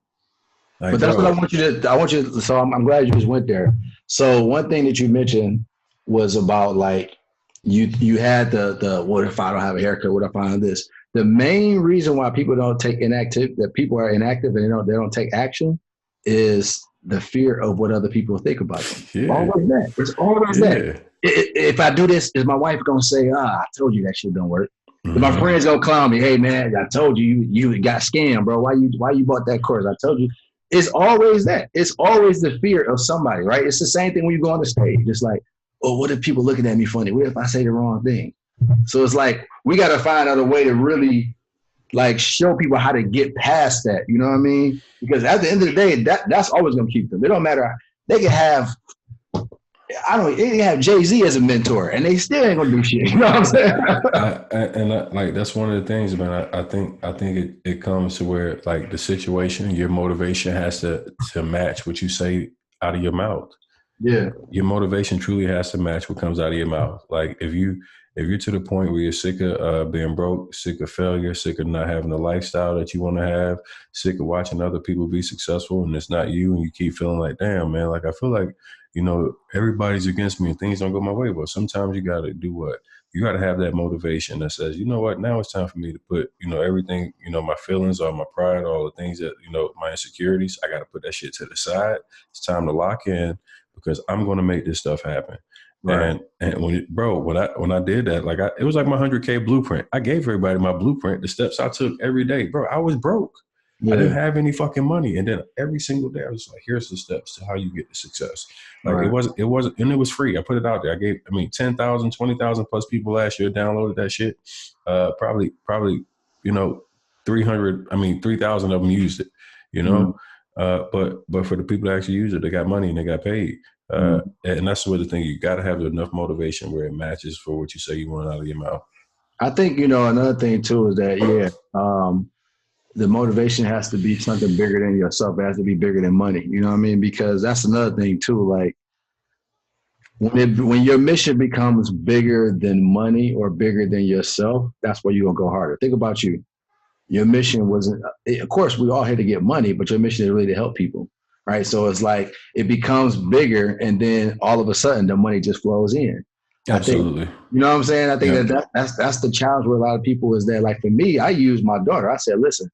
Speaker 2: But
Speaker 1: Like,
Speaker 2: that's what I
Speaker 1: bro,
Speaker 2: want you to. I want you. To, so I'm glad you just went there. So one thing that you mentioned was about like you had the what if I don't have a haircut? What if I have this? The main reason why people don't take inactive that people are inactive and they don't take action is the fear of what other people think about them.
Speaker 1: yeah,
Speaker 2: Always that. It's always that.
Speaker 1: yeah.
Speaker 2: If I do this, is my wife gonna say, I told you that shit don't work? If my
Speaker 1: Mm-hmm.
Speaker 2: friends gonna clown me, hey man, I told you you got scammed, bro. Why you bought that course? I told you. It's always that. It's always the fear of somebody, right? It's the same thing when you go on the stage. It's like, oh, what if people looking at me funny? What if I say the wrong thing? So it's like we got to find out a way to really like show people how to get past that. You know what I mean? Because at the end of the day, that's always gonna keep them. It don't matter. They can have they can have Jay-Z as a mentor, and they still ain't gonna do shit. You know what I'm saying?
Speaker 1: Like that's one of the things, man. I think it comes to where like the situation, your motivation has to match what you say out of your mouth.
Speaker 2: Yeah.
Speaker 1: Your motivation truly has to match what comes out of your mouth. Like if you're to the point where you're sick of being broke, sick of failure, sick of not having the lifestyle that you want to have, sick of watching other people be successful and it's not you, and you keep feeling like, damn, man, like I feel like everybody's against me and things don't go my way. But sometimes you got to do what you got to have that motivation that says, you know what, now it's time for me to put everything, my feelings or my pride, all the things that my insecurities. I got to put that shit to the side. It's time to lock in because I'm going to make this stuff happen.
Speaker 2: Right.
Speaker 1: And when I did that, like it was like my 100K blueprint. I gave everybody my blueprint, the steps I took every day, bro. I was broke. I didn't
Speaker 2: Yeah.
Speaker 1: have any fucking money, and then every single day I was like, "Here's the steps to how you get to success." Like
Speaker 2: Right.
Speaker 1: it wasn't, and it was free. I put it out there. I mean, 10,000, 20,000 plus people last year downloaded that shit. Probably, you know, 300. I mean, 3,000 of them used it. You
Speaker 2: Mm-hmm.
Speaker 1: know, but for the people that actually use it, they got money and they got paid. And that's where the thing you got to have enough motivation where it matches for what you say you want out of your mouth.
Speaker 2: I think another thing too is that the motivation has to be something bigger than yourself. It has to be bigger than money. You know what I mean? Because that's another thing too. Like when your mission becomes bigger than money or bigger than yourself, that's where you're gonna go harder. Think about you. Your mission wasn't. Of course, we're all here to get money, but your mission is really to help people, right? So it's like it becomes bigger, and then all of a sudden, the money just flows in. I think.
Speaker 1: Absolutely.
Speaker 2: You know what I'm saying? I think
Speaker 1: Yep.
Speaker 2: that's the challenge with a lot of people is that like for me, I use my daughter. I said, listen,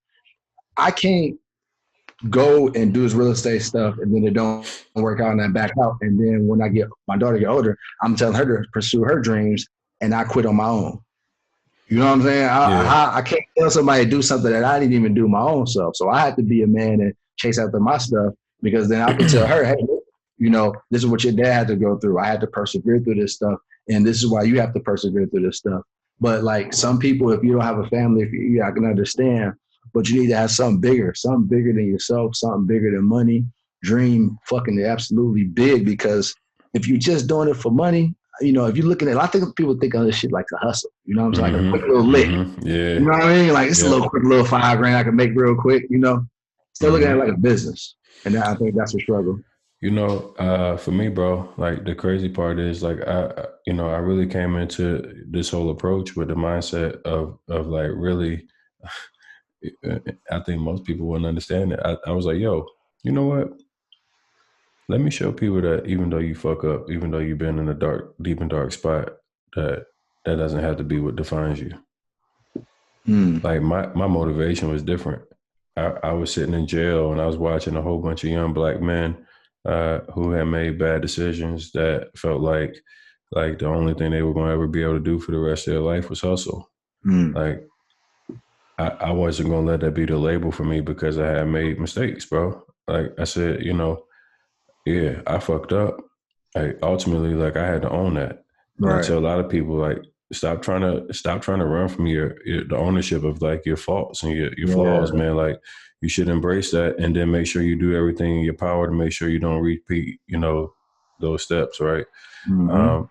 Speaker 2: I can't go and do this real estate stuff and then it don't work out and I back out. And then when I get my daughter get older, I'm telling her to pursue her dreams and I quit on my own. You know what I'm saying?
Speaker 1: Yeah.
Speaker 2: I can't tell somebody to do something that I didn't even do my own self. So I had to be a man and chase after my stuff because then I could tell her, hey, this is what your dad had to go through. I had to persevere through this stuff. And this is why you have to persevere through this stuff. But like some people, if you don't have a family, I can understand, but you need to have something bigger than yourself, something bigger than money. Dream fucking absolutely big because if you're just doing it for money, if you're looking at, I think people think of this shit like a hustle. You know what I'm saying? Like a quick little lick. You
Speaker 1: Yeah.
Speaker 2: know what I mean? Like it's a
Speaker 1: Yep.
Speaker 2: little quick little 5 grand I can make real quick. Still looking at it
Speaker 1: hmm
Speaker 2: like a business, and I think that's a struggle.
Speaker 1: For me, bro, like the crazy part is like I really came into this whole approach with the mindset of like really, I think most people wouldn't understand it. I was like, yo, you know what? Let me show people that even though you fuck up, even though you've been in a deep and dark spot, that that doesn't have to be what defines you.
Speaker 2: Hmm.
Speaker 1: Like my motivation was different. I was sitting in jail and I was watching a whole bunch of young black men who had made bad decisions that felt like the only thing they were going to ever be able to do for the rest of their life was hustle.
Speaker 2: Mm.
Speaker 1: Like I wasn't going to let that be the label for me because I had made mistakes, bro. Like I said, yeah, I fucked up. Like ultimately, like I had to own that. And I
Speaker 2: Right.
Speaker 1: tell a lot of people, like, stop trying to run from your the ownership of like your faults and your flaws,
Speaker 2: Yeah.
Speaker 1: man. Like you should embrace that and then make sure you do everything in your power to make sure you don't repeat, those steps, right?
Speaker 2: Mm-hmm.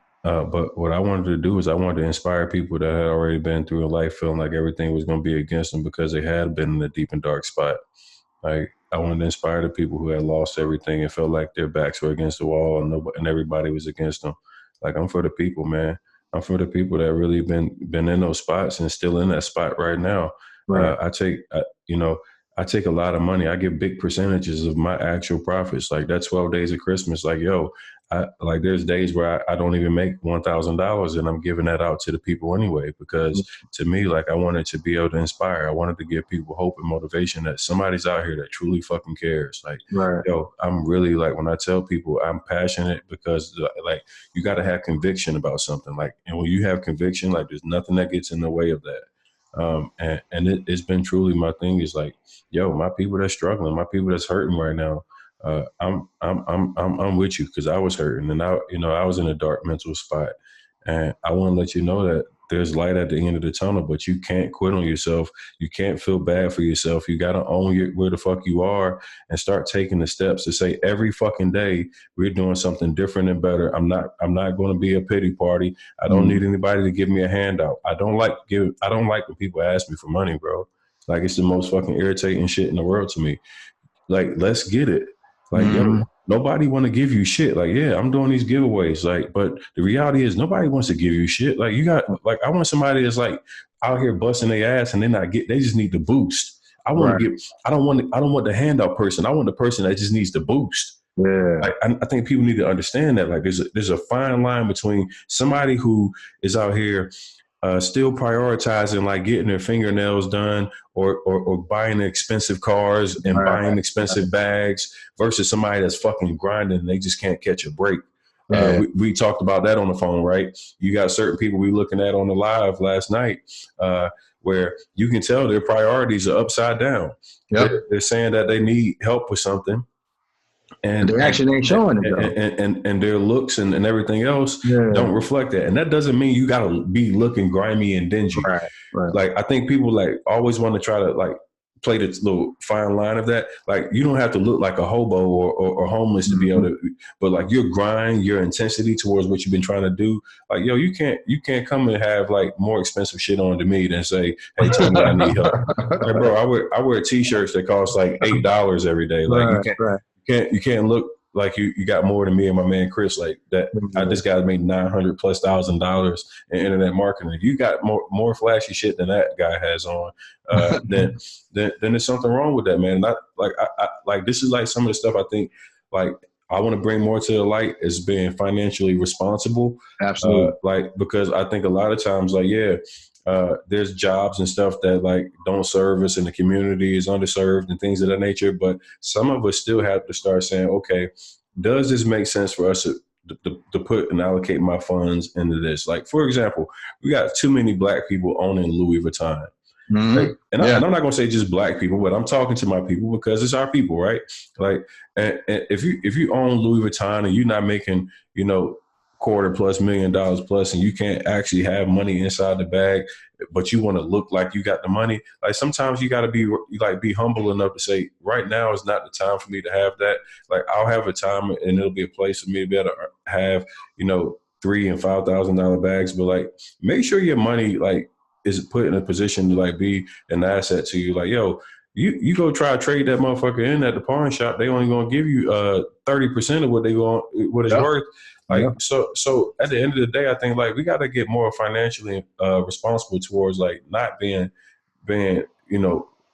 Speaker 1: But what I wanted to do is I wanted to inspire people that had already been through a life feeling like everything was going to be against them because they had been in a deep and dark spot. Like I wanted to inspire the people who had lost everything and felt like their backs were against the wall and nobody, and everybody was against them. Like I'm for the people, man. I'm for the people that really been in those spots and still in that spot right now.
Speaker 2: Right.
Speaker 1: I take a lot of money. I give big percentages of my actual profits. Like that 12 days of Christmas. Like yo, like there's days where I don't even make $1,000 and I'm giving that out to the people anyway because to me, like I wanted to be able to inspire. I wanted to give people hope and motivation that somebody's out here that truly fucking cares. Like,
Speaker 2: Right.
Speaker 1: yo, I'm really like when I tell people I'm passionate because like you got to have conviction about something. Like, and when you have conviction, like there's nothing that gets in the way of that. It's been truly my thing is like, yo, my people that's struggling, my people that's hurting right now. I'm with you because I was hurting and I was in a dark mental spot, and I want to let you know that there's light at the end of the tunnel, but you can't quit on yourself. You can't feel bad for yourself. You got to own where the fuck you are and start taking the steps to say every fucking day we're doing something different and better. I'm not going to be a pity party. I don't
Speaker 2: Mm.
Speaker 1: need anybody to give me a handout. I don't like when people ask me for money, bro. Like it's the most fucking irritating shit in the world to me. Like, let's get it. Like,
Speaker 2: Mm-hmm.
Speaker 1: yo, nobody want to give you shit. Like, yeah, I'm doing these giveaways. Like, but the reality is nobody wants to give you shit. Like, I want somebody that's like out here busting their ass and they just need the boost.
Speaker 2: Right.
Speaker 1: I don't want the handout person. I want the person that just needs the boost.
Speaker 2: Yeah.
Speaker 1: I think people need to understand that. Like, there's a fine line between somebody who is out here still prioritizing like getting their fingernails done or buying expensive cars and
Speaker 2: Right.
Speaker 1: buying expensive bags versus somebody that's fucking grinding and they just can't catch a break.
Speaker 2: Yeah.
Speaker 1: We talked about that on the phone, right? You got certain people we looking at on the live last night where you can tell their priorities are upside down.
Speaker 2: Yep.
Speaker 1: They're saying that they need help with something
Speaker 2: And
Speaker 1: and
Speaker 2: they
Speaker 1: and
Speaker 2: actually ain't showing it though.
Speaker 1: and their looks and everything else
Speaker 2: Yeah.
Speaker 1: don't reflect that. And that doesn't mean you gotta be looking grimy and dingy.
Speaker 2: Right. Right.
Speaker 1: Like I think people like always want to try to like play this little fine line of that. Like you don't have to look like a hobo or homeless to be able
Speaker 2: Mm-hmm.
Speaker 1: to, but like your grind, your intensity towards what you've been trying to do, like yo, you can't come and have like more expensive shit on to me than say, hey Tony, I need help. Like bro, I wear t-shirts that cost like $8 every day. Like
Speaker 2: Right. Right.
Speaker 1: you can't look like you got more than me and my man Chris. Like that, I
Speaker 2: Yeah.
Speaker 1: just got made $900,000+ in internet marketing. If you got more flashy shit than that guy has on, then there's something wrong with that, man. Not like I like this is like some of the stuff I think like I want to bring more to the light is being financially responsible.
Speaker 2: Absolutely.
Speaker 1: Like because I think a lot of times like yeah. There's jobs and stuff that like don't serve us and the community is underserved and things of that nature. But some of us still have to start saying, okay, does this make sense for us to put and allocate my funds into this? Like, for example, we got too many black people owning Louis Vuitton.
Speaker 2: Mm-hmm.
Speaker 1: Right? And,
Speaker 2: Yeah.
Speaker 1: and I'm not going to say just black people, but I'm talking to my people because it's our people, right? Like, and if you own Louis Vuitton and you're not making, quarter plus $1 million plus, and you can't actually have money inside the bag, but you want to look like you got the money. Like sometimes you got to be humble enough to say, right now is not the time for me to have that. Like I'll have a time and it'll be a place for me to be able to have, $3,000 and $5,000 bags, but like make sure your money like is put in a position to like be an asset to you. Like, yo, you go try to trade that motherfucker in at the pawn shop. They only gonna give you 30% of what it's
Speaker 2: Yeah.
Speaker 1: worth.
Speaker 2: Yeah.
Speaker 1: Like so at the end of the day, I think like we got to get more financially responsible towards like not being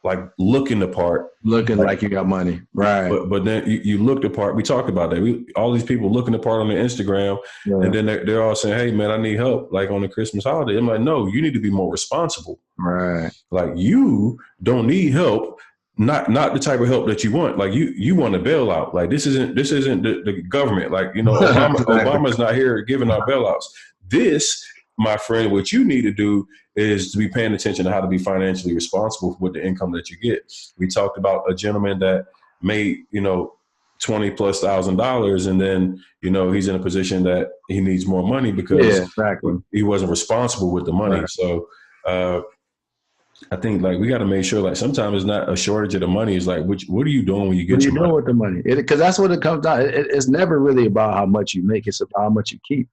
Speaker 1: like looking the part.
Speaker 2: Looking
Speaker 1: Like,
Speaker 2: like you got money. Right.
Speaker 1: but then you look the part. We talked about that. All these people looking the part on their Instagram,
Speaker 2: Yeah.
Speaker 1: and then they're all saying, "Hey, man, I need help." Like on the Christmas holiday, I'm like, no, you need to be more responsible.
Speaker 2: Right.
Speaker 1: Like you don't need help not the type of help that you want. Like you want a bailout. Like this isn't the government. Like, Obama's not here giving out bailouts. This, my friend, what you need to do is to be paying attention to how to be financially responsible with the income that you get. We talked about a gentleman that made, $20,000+, and then, he's in a position that he needs more money because he wasn't responsible with the money. Right. So, I think like we got to make sure like sometimes it's not a shortage of the money. It's like, what are you doing when you get your money?
Speaker 2: What are you doing with the money? Because that's what it comes down. It's never really about how much you make. It's about how much you keep.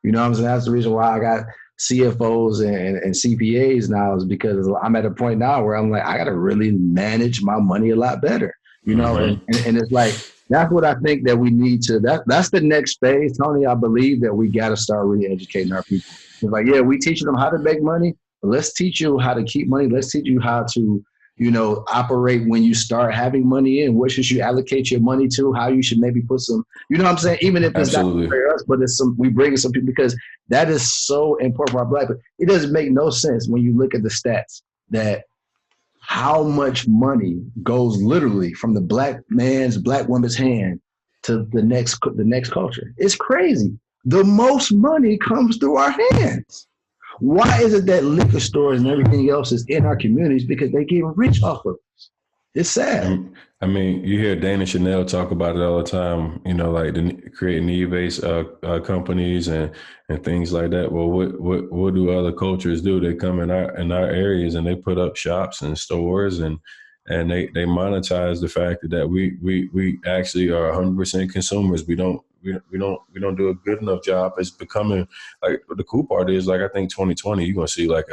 Speaker 2: You know what I'm saying? That's the reason why I got CFOs and CPAs now, is because I'm at a point now where I'm like, I got to really manage my money a lot better, and it's like, that's what I think that we need to, that's the next phase, Tony. I believe that we got to start really educating our people. It's like, yeah, we teaching them how to make money, but let's teach you how to keep money. Let's teach you how to, operate when you start having money in, what should you allocate your money to, how you should maybe put some, what I'm saying? Even if it's not for us, but we bring in some people, because that is so important for our Black people. It doesn't make no sense when you look at the stats that how much money goes literally from the Black woman's hand to the next culture. It's crazy. The most money comes through our hands. Why is it that liquor stores and everything else is in our communities? Because they get rich off of us. It's sad.
Speaker 1: I mean, you hear Dana Chanel talk about it all the time, like creating need-based companies and things like that. Well, what do other cultures do? They come in our areas and they put up shops and stores and they monetize the fact that we actually are 100% consumers. We don't do a good enough job. It's becoming like, the cool part is like, I think 2020, you're going to see like,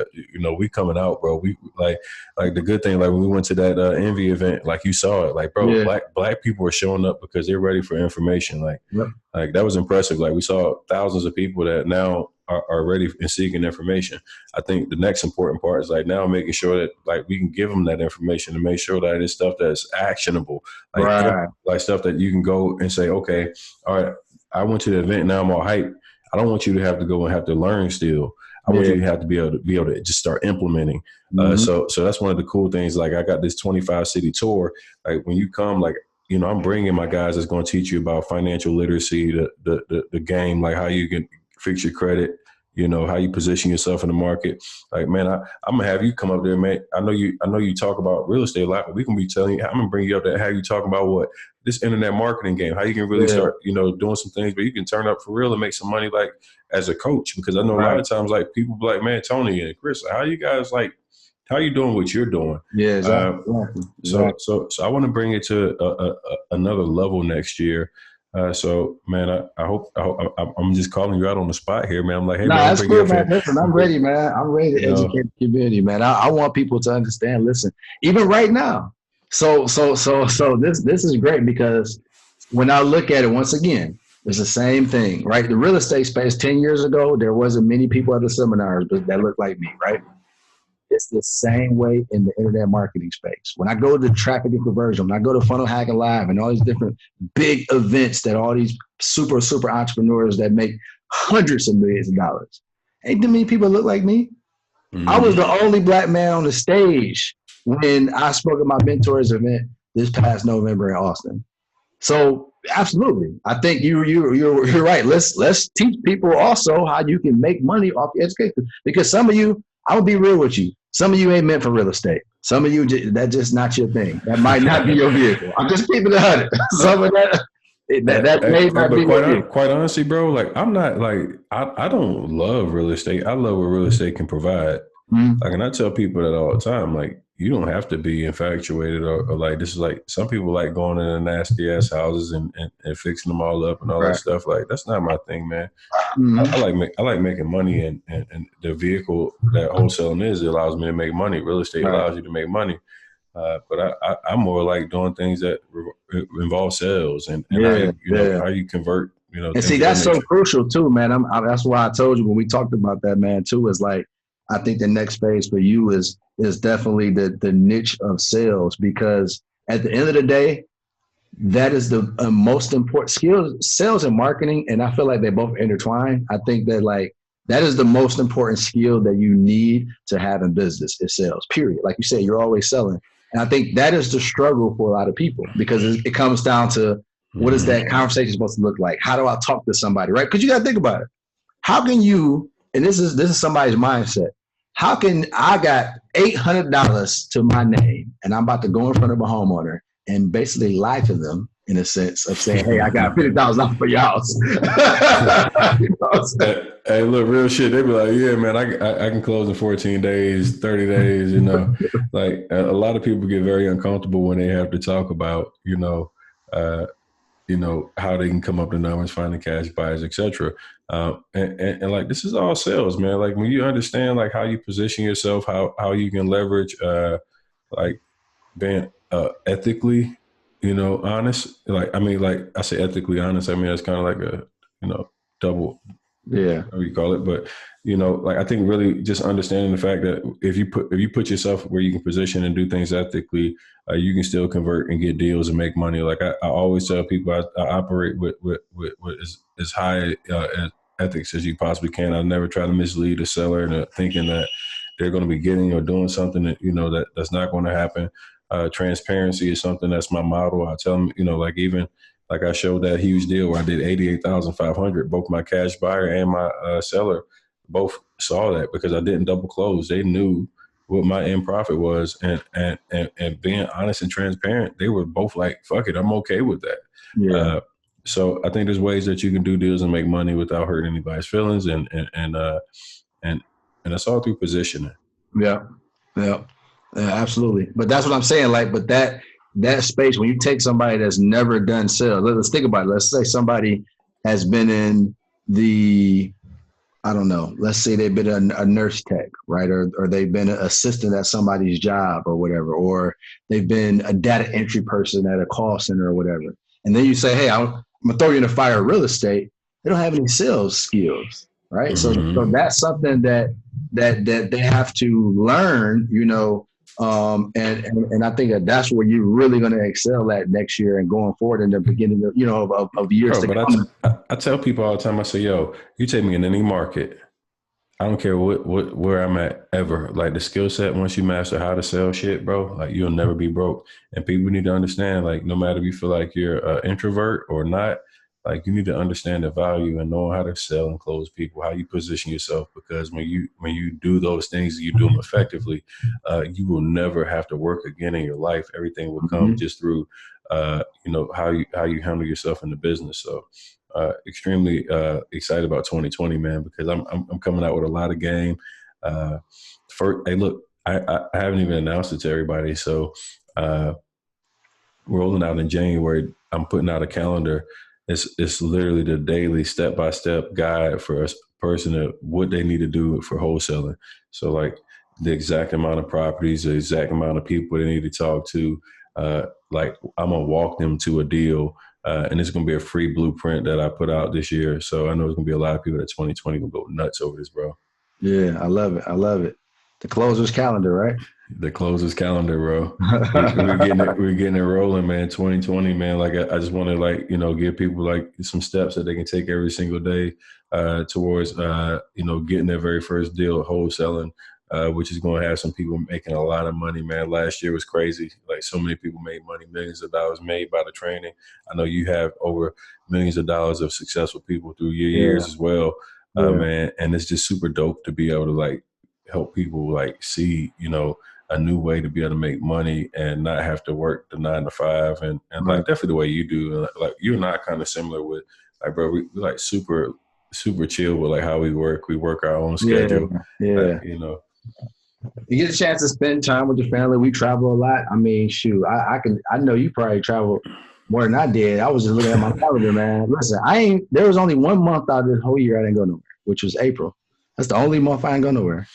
Speaker 1: we coming out, bro. We like the good thing, like when we went to that Envy event, like you saw it, like, bro, yeah. Black people are showing up because they're ready for information. Like, yep. Like that was impressive. Like we saw thousands of people that now are ready and seeking information. I think the next important part is like now making sure that like we can give them that information and make sure that it's stuff that's actionable, like, right. Like stuff that you can go and say, okay, all right, I went to the event, now I'm all hype. I don't want you to have to go and have to learn still. I want you to have to be able to just start implementing. Mm-hmm. So that's one of the cool things. Like I got this 25 city tour. Like when you come, like, I'm bringing my guys that's going to teach you about financial literacy, the game, like how you can fix your credit, how you position yourself in the market. Like, man, I'm gonna have you come up there, man. I know you talk about real estate a lot, but we can be telling you, I'm gonna bring you up there, how you talk about what this internet marketing game, how you can really start, doing some things, but you can turn up for real and make some money, like as a coach. Because I know a lot of times, like people be like, man, Tony and Chris, how you guys like, how you doing what you're doing? Yeah, exactly. So I want to bring it to another level next year. So, man, I hope I'm just calling you out on the spot here, man. I'm like, hey, man,
Speaker 2: that's cool, man. Listen, I'm ready, man. I'm ready to educate the community, man. I want people to understand. Listen, even right now. So this is great, because when I look at it, once again, it's the same thing, right? The real estate space 10 years ago, there wasn't many people at the seminars that looked like me, right? It's the same way in the internet marketing space. When I go to traffic and conversion, when I go to Funnel Hacking Live and all these different big events that all these super entrepreneurs that make hundreds of millions of dollars, ain't too many people look like me. Mm-hmm. I was the only Black man on the stage when I spoke at my mentors event this past November in Austin. So absolutely, I think you're right. Let's teach people also how you can make money off your education, because some of you, I will be real with you, some of you ain't meant for real estate. Some of you, that's just not your thing. That might not be your vehicle. I'm just keeping it 100. Some of that may not be your vehicle.
Speaker 1: Quite honestly, bro, like I'm not like, I don't love real estate. I love what real estate can provide. Mm-hmm. Like, and I tell people that all the time, like, you don't have to be infatuated or like, this is like, some people like going in the nasty ass houses and fixing them all up and all that stuff. Like, that's not my thing, man. Mm-hmm. I like making money, and the vehicle that wholesaling is, it allows me to make money. Real estate allows you to make money. But I'm more like doing things that involve sales and how you convert,
Speaker 2: And see, that's so crucial too, man. That's why I told you when we talked about that, man, too, is like, I think the next phase for you is definitely the niche of sales, because at the end of the day, that is the most important skill, sales and marketing. And I feel like they both intertwine. I think that like, that is the most important skill that you need to have in business is sales, period. Like you said, you're always selling. And I think that is the struggle for a lot of people because it comes down to what is that conversation supposed to look like? How do I talk to somebody, right? Because you got to think about it. How can you, and this is somebody's mindset, how can I got $800 to my name and I'm about to go in front of a homeowner and basically lie to them in a sense of saying, hey, I got $50,000 for your house. You know
Speaker 1: Hey, look, real shit. They be like, yeah, man, I can close in 14 days, 30 days, like a lot of people get very uncomfortable when they have to talk about, uh, how they can come up to numbers, finding cash buyers, etc. And like this is all sales, man. Like when you understand like how you position yourself, how you can leverage, like being ethically, honest. Like I mean, like I say ethically honest. I mean that's kind of like a double,
Speaker 2: yeah,
Speaker 1: whatever you call it. But like I think really just understanding the fact that if you put yourself where you can position and do things ethically, you can still convert and get deals and make money. Like I always tell people, I operate with as high ethics as you possibly can. I never try to mislead a seller into thinking that they're going to be getting or doing something that that's not going to happen. Transparency is something that's my model. I tell them, like even like I showed that huge deal where I did 88,500. Both my cash buyer and my seller both saw that because I didn't double close. They knew what my end profit was, and being honest and transparent, they were both like, "Fuck it, I'm okay with that."
Speaker 2: yeah.
Speaker 1: So I think there's ways that you can do deals and make money without hurting anybody's feelings, and that's all through positioning.
Speaker 2: Yeah, yeah, yeah, absolutely. But that's what I'm saying. Like, but that space when you take somebody that's never done sales, let's think about it. Let's say somebody has been in the, I don't know. Let's say they've been a nurse tech, right, or they've been an assistant at somebody's job or whatever, or they've been a data entry person at a call center or whatever. And then you say, hey, I'm gonna throw you in the fire of real estate. They don't have any sales skills, right? So
Speaker 1: Mm-hmm.
Speaker 2: that's something that they have to learn, and I think that's where you're really going to excel at next year and going forward in the beginning of of years
Speaker 1: Bro,
Speaker 2: to
Speaker 1: but
Speaker 2: come.
Speaker 1: I tell people all the time, I say, yo, you take me in any market. I don't care where I'm at ever. Like the skill set, once you master how to sell shit, bro, like you'll never be broke. And people need to understand, like, no matter if you feel like you're an introvert or not, like you need to understand the value and know how to sell and close people, how you position yourself. Because when you do those things, you do them effectively, you will never have to work again in your life. Everything will come
Speaker 2: Mhm.
Speaker 1: just through, how you handle yourself in the business. So extremely excited about 2020, man, because I'm coming out with a lot of game. Uh, hey, look, I haven't even announced it to everybody, so uh, rolling out in January. I'm putting out a calendar. It's literally the daily step by step guide for a person of what they need to do for wholesaling. So like the exact amount of properties, the exact amount of people they need to talk to. Like I'm gonna walk them to a deal, and it's gonna be a free blueprint that I put out this year. So I know there's gonna be a lot of people that 2020 gonna go nuts over this, bro.
Speaker 2: Yeah, I love it. I love it. The closer's calendar, right?
Speaker 1: The closest calendar, bro. We're getting it. We're getting it rolling, man. 2020, man. Like I just want to give people like some steps that they can take every single day towards getting their very first deal wholesaling, which is going to have some people making a lot of money, man. Last year was crazy. Like so many people made money, millions of dollars made by the training. I know you have over millions of dollars of successful people through your years
Speaker 2: Yeah,
Speaker 1: as well,
Speaker 2: yeah,
Speaker 1: man. And it's just super dope to be able to like help people like see a new way to be able to make money and not have to work the 9 to 5 and like
Speaker 2: right.
Speaker 1: definitely the way you do. Like you and I kind of similar with like, bro, we like super chill with like how we work. We work our own
Speaker 2: Yeah,
Speaker 1: schedule.
Speaker 2: yeah. You get a chance to spend time with your family. We travel a lot. I mean, shoot, I know you probably travel more than I did. I was just looking at my calendar, man. Listen, there was only 1 month out of this whole year I didn't go nowhere, which was April. That's the only month I didn't go nowhere.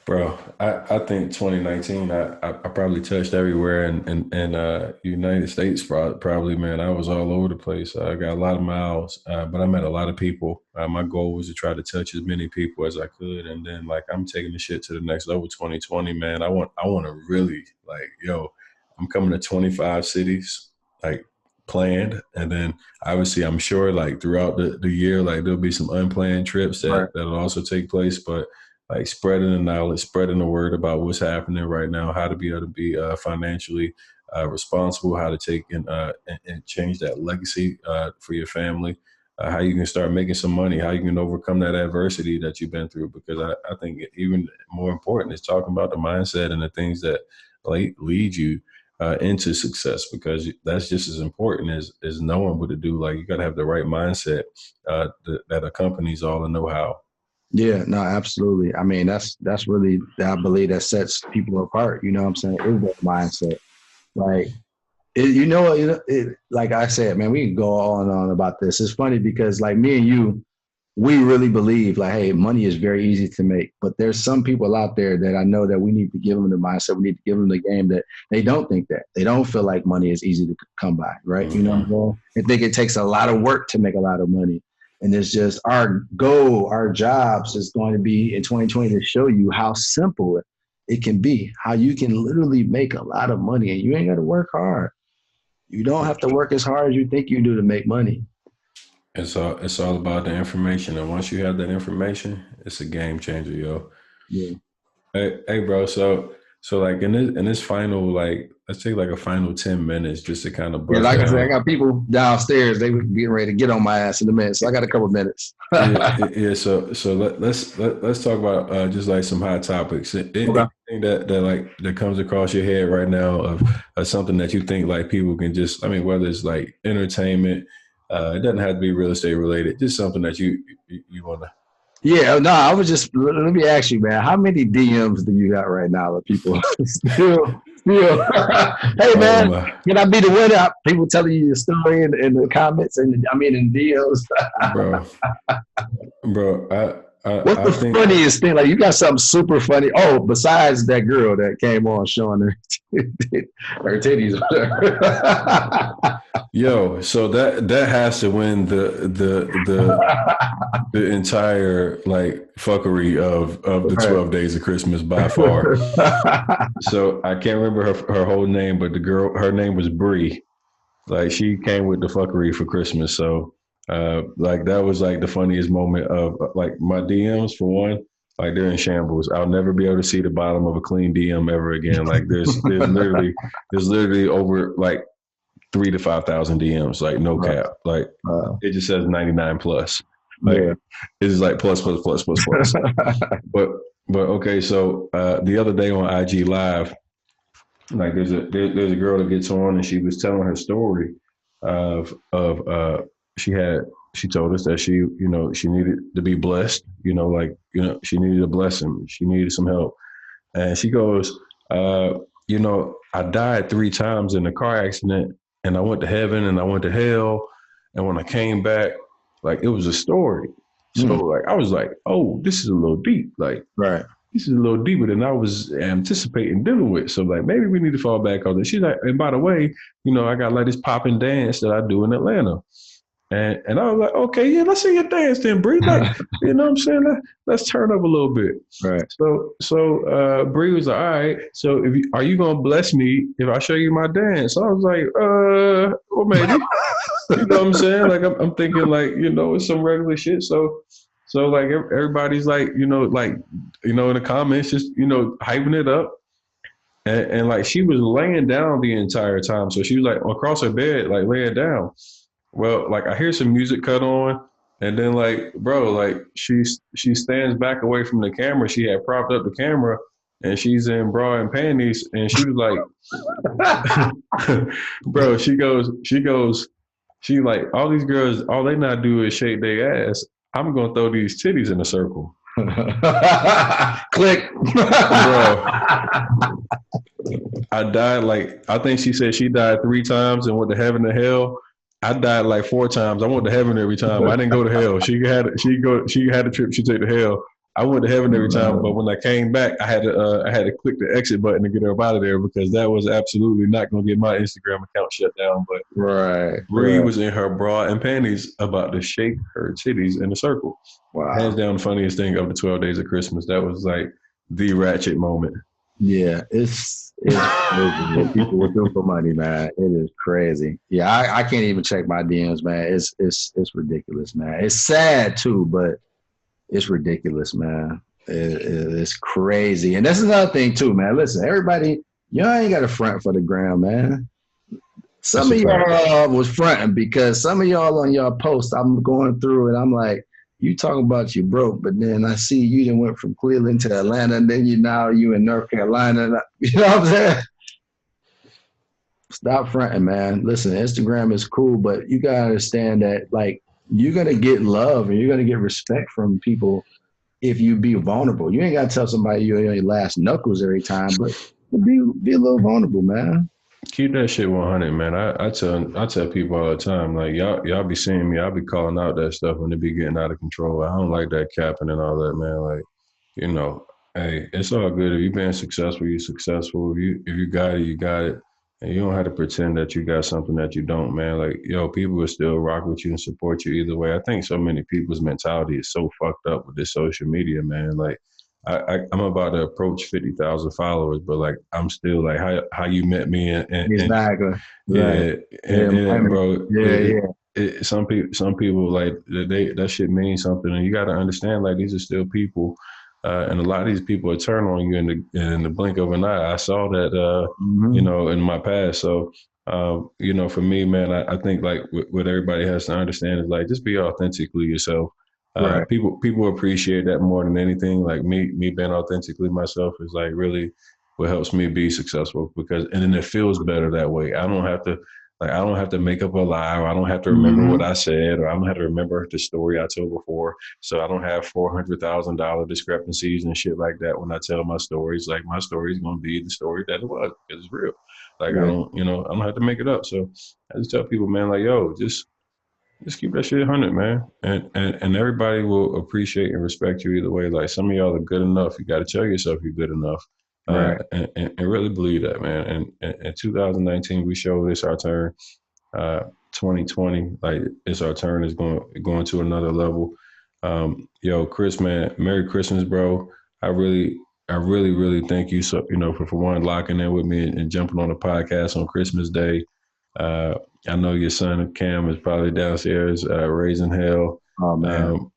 Speaker 1: Bro, I think 2019, I probably touched everywhere in United States, probably, man. I was all over the place. I got a lot of miles, but I met a lot of people. My goal was to try to touch as many people as I could. And then, like, I'm taking the shit to the next level 2020, man. I want to really, like, yo, I'm coming to 25 cities, like, planned. And then, obviously, I'm sure, like, throughout the year, like, there'll be some unplanned trips
Speaker 2: Right.
Speaker 1: that'll also take place. But like spreading the knowledge, spreading the word about what's happening right now, how to be able to be financially responsible, how to take and change that legacy for your family, how you can start making some money, how you can overcome that adversity that you've been through. Because I think even more important is talking about the mindset and the things that lead you into success, because that's just as important as knowing what to do. Like you got to have the right mindset that accompanies all the know-how.
Speaker 2: Yeah, no, absolutely. I mean, that's really, I believe that sets people apart. You know what I'm saying? Is that mindset. Like, like I said, man, we can go on and on about this. It's funny because like me and you, we really believe like, hey, money is very easy to make. But there's some people out there that I know that we need to give them the mindset. We need to give them the game that they don't think that. They don't feel like money is easy to come by, right? You know what I'm
Speaker 1: Mm-hmm.
Speaker 2: saying? They think it takes a lot of work to make a lot of money. And it's just our goal, our jobs is going to be in 2020 to show you how simple it can be, how you can literally make a lot of money and you ain't got to work hard. You don't have to work as hard as you think you do to make money.
Speaker 1: It's all about the information, and once you have that information, it's a game changer, yo.
Speaker 2: Yeah.
Speaker 1: Hey, bro. So like in this final, like, let's take like a final 10 minutes just to kind of
Speaker 2: Yeah,
Speaker 1: bust
Speaker 2: like I said, I
Speaker 1: down.
Speaker 2: got people downstairs. They were getting ready to get on my ass in a minute, so I got a couple minutes.
Speaker 1: Yeah,
Speaker 2: Okay.
Speaker 1: yeah. So let's talk about just like some hot topics. Anything that comes across your head right now of something that you think like people can just, I mean, whether it's like entertainment, it doesn't have to be real estate related, just something that you want to.
Speaker 2: Yeah, no, I was just let me ask you, man, how many DMs do you got right now of people still hey
Speaker 1: Oh
Speaker 2: man,
Speaker 1: my,
Speaker 2: can I be the winner? People telling you your story in the comments and I mean in DMs.
Speaker 1: bro, bro.
Speaker 2: What's
Speaker 1: I
Speaker 2: the
Speaker 1: think.
Speaker 2: funniest thing? Like you got something super funny. Oh, besides that girl that came on showing her, her titties.
Speaker 1: Yo, so that has to win the entire like fuckery of the
Speaker 2: Right.
Speaker 1: 12 days of Christmas by far. So I can't remember her whole name, but the girl, her name was Bree. Like she came with the fuckery for Christmas. So like that was like the funniest moment of like my DMs for one. Like they're in shambles. I'll never be able to see the bottom of a clean DM ever again. Like there's literally over like 3 to 5 thousand DMs, like no
Speaker 2: Right.
Speaker 1: cap. Like it just says 99 plus.
Speaker 2: Yeah.
Speaker 1: Like it's like plus plus plus plus plus. But but okay, so the other day on IG Live, like there's a girl that gets on and she was telling her story of she told us that she needed to be blessed, she needed a blessing, she needed some help, and she goes, I died 3 times in a car accident, and I went to heaven and I went to hell, and when I came back, like it was a story. So
Speaker 2: Mm,
Speaker 1: like I was like, oh, this is a little deep. Like
Speaker 2: right.
Speaker 1: this is a little deeper than I was anticipating dealing with. So like maybe we need to fall back on this. She's like, and by the way, I got like this popping dance that I do in Atlanta. And I was like, okay, yeah, let's see your dance then, Bree. Like, you know what I'm saying? Let's turn up a little bit.
Speaker 2: Right.
Speaker 1: So Bree was like, all right, so are you gonna bless me if I show you my dance? So I was like, well maybe. You know what I'm saying? Like I'm thinking like, it's some regular shit. So like everybody's like, in the comments, just, hyping it up. And like she was laying down the entire time. So she was like across her bed, like laying down. Well, like I hear some music cut on, and then like, bro, like she stands back away from the camera. She had propped up the camera, and she's in bra and panties, and she was like, bro, she like, all these girls, all they not do is shake their ass. I'm gonna throw these titties in a circle,
Speaker 2: Click.
Speaker 1: bro. I died like, I think she said she died 3 times and went to heaven and hell. I died like 4 times. I went to heaven every time. I didn't go to hell. She had a trip. She took to hell. I went to heaven every time, but when I came back, I had to click the exit button to get her out of there, because that was absolutely not going to get my Instagram account shut down. But
Speaker 2: Right.
Speaker 1: Bree was in her bra and panties about to shake her titties in a circle. Hands
Speaker 2: Wow.
Speaker 1: down, the funniest thing of the 12 days of Christmas. That was like the ratchet moment.
Speaker 2: Yeah, it's crazy what people will do for money, man. It is crazy. Yeah, I can't even check my DMs, man. It's ridiculous, man. It's sad too, but it's ridiculous, man. It's crazy. And that's another thing too, man. Listen, everybody, y'all ain't got a front for the gram, man.
Speaker 1: That's
Speaker 2: Some
Speaker 1: a
Speaker 2: of
Speaker 1: fact.
Speaker 2: y'all was fronting because some of y'all on y'all post, I'm going through it. I'm like, you talking about you broke, but then I see you done went from Cleveland to Atlanta, and then you in North Carolina. You know what I'm saying? Stop fronting, man. Listen, Instagram is cool, but you gotta understand that like you're gonna get love and you're gonna get respect from people if you be vulnerable. You ain't gotta tell somebody you're on your last knuckles every time, but be a little vulnerable, man.
Speaker 1: Keep that shit 100, man. I tell people all the time, like y'all be seeing me, I'll be calling out that stuff when they be getting out of control. I don't like that capping and all that, man. Like, you know, hey, it's all good. If you been successful, you successful. If you got it, you got it. And you don't have to pretend that you got something that you don't, man. Like, yo, people will still rock with you and support you either way. I think so many people's mentality is so fucked up with this social media, man. Like, I'm about to approach 50,000 followers, but like I'm still like how you met me and
Speaker 2: Exactly. Right.
Speaker 1: yeah,
Speaker 2: Yeah,
Speaker 1: and bro,
Speaker 2: yeah, yeah.
Speaker 1: some people like they that shit means something, and you got to understand like these are still people, and a lot of these people will turn on you in the blink of an eye. I saw that,
Speaker 2: Mm-hmm.
Speaker 1: in my past. So, for me, man, I think like what everybody has to understand is like just be authentically yourself.
Speaker 2: Right.
Speaker 1: People appreciate that more than anything. Like me being authentically myself is like really what helps me be successful and then it feels better that way. I don't have to make up a lie, or I don't have to remember what
Speaker 2: Mm-hmm.
Speaker 1: I said, or I don't have to remember the story I told before. So I don't have $400,000 discrepancies and shit like that when I tell my stories. Like my story is going to be the story that it was because it's real. Like
Speaker 2: Yeah.
Speaker 1: I don't have to make it up. So I just tell people, man, like, yo, just keep that shit 100, man. And everybody will appreciate and respect you either way. Like some of y'all are good enough. You got to tell yourself you're good enough.
Speaker 2: Right.
Speaker 1: And really believe that, man. And in 2019, we showed it's our turn. 2020, like it's our turn. It's going to another level. Yo, Chris, man, Merry Christmas, bro. I really, really thank you. So for one locking in with me and jumping on the podcast on Christmas Day. Uh, I know your son Cam is probably downstairs raising hell.
Speaker 2: Oh man.
Speaker 1: Um,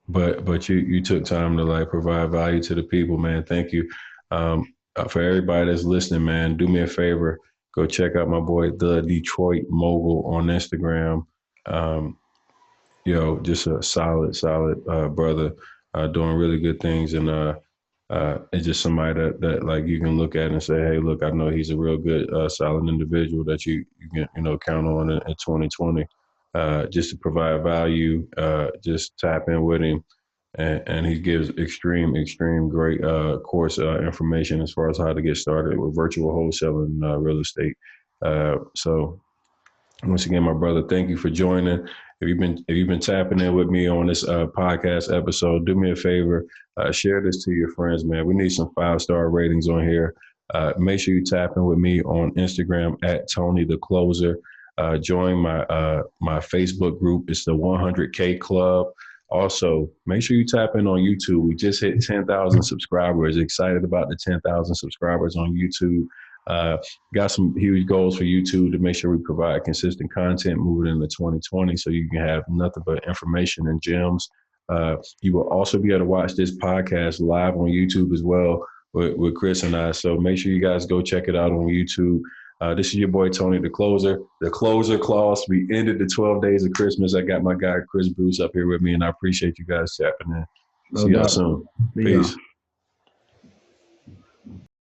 Speaker 1: but you took time to like provide value to the people, man. Thank you. For everybody that's listening, man, do me a favor, go check out my boy the Detroit Mogul on Instagram. Um, just a solid brother, doing really good things, and it's just somebody that like you can look at and say, hey, look, I know he's a real good, solid individual that you can count on in 2020, just to provide value. Just tap in with him, and he gives extreme great course information as far as how to get started with virtual wholesaling real estate. So once again, my brother, thank you for joining. If you've been tapping in with me on this podcast episode, do me a favor, share this to your friends, man. We need some 5-star ratings on here. Make sure you tap in with me on Instagram at Tony the Closer. Join my Facebook group. It's the 100K Club. Also, make sure you tap in on YouTube. We just hit 10,000 subscribers. Excited about the 10,000 subscribers on YouTube. Uh, got some huge goals for YouTube to make sure we provide consistent content moving into 2020 so you can have nothing but information and gems. You will also be able to watch this podcast live on YouTube as well with Chris and I. So make sure you guys go check it out on YouTube. This is your boy Tony the Closer. The Closer Clause. We ended the 12 days of Christmas. I got my guy Chris Bruce up here with me, and I appreciate you guys tapping in.
Speaker 2: No
Speaker 1: See y'all
Speaker 2: doubt.
Speaker 1: soon.
Speaker 2: Yeah.
Speaker 1: Peace.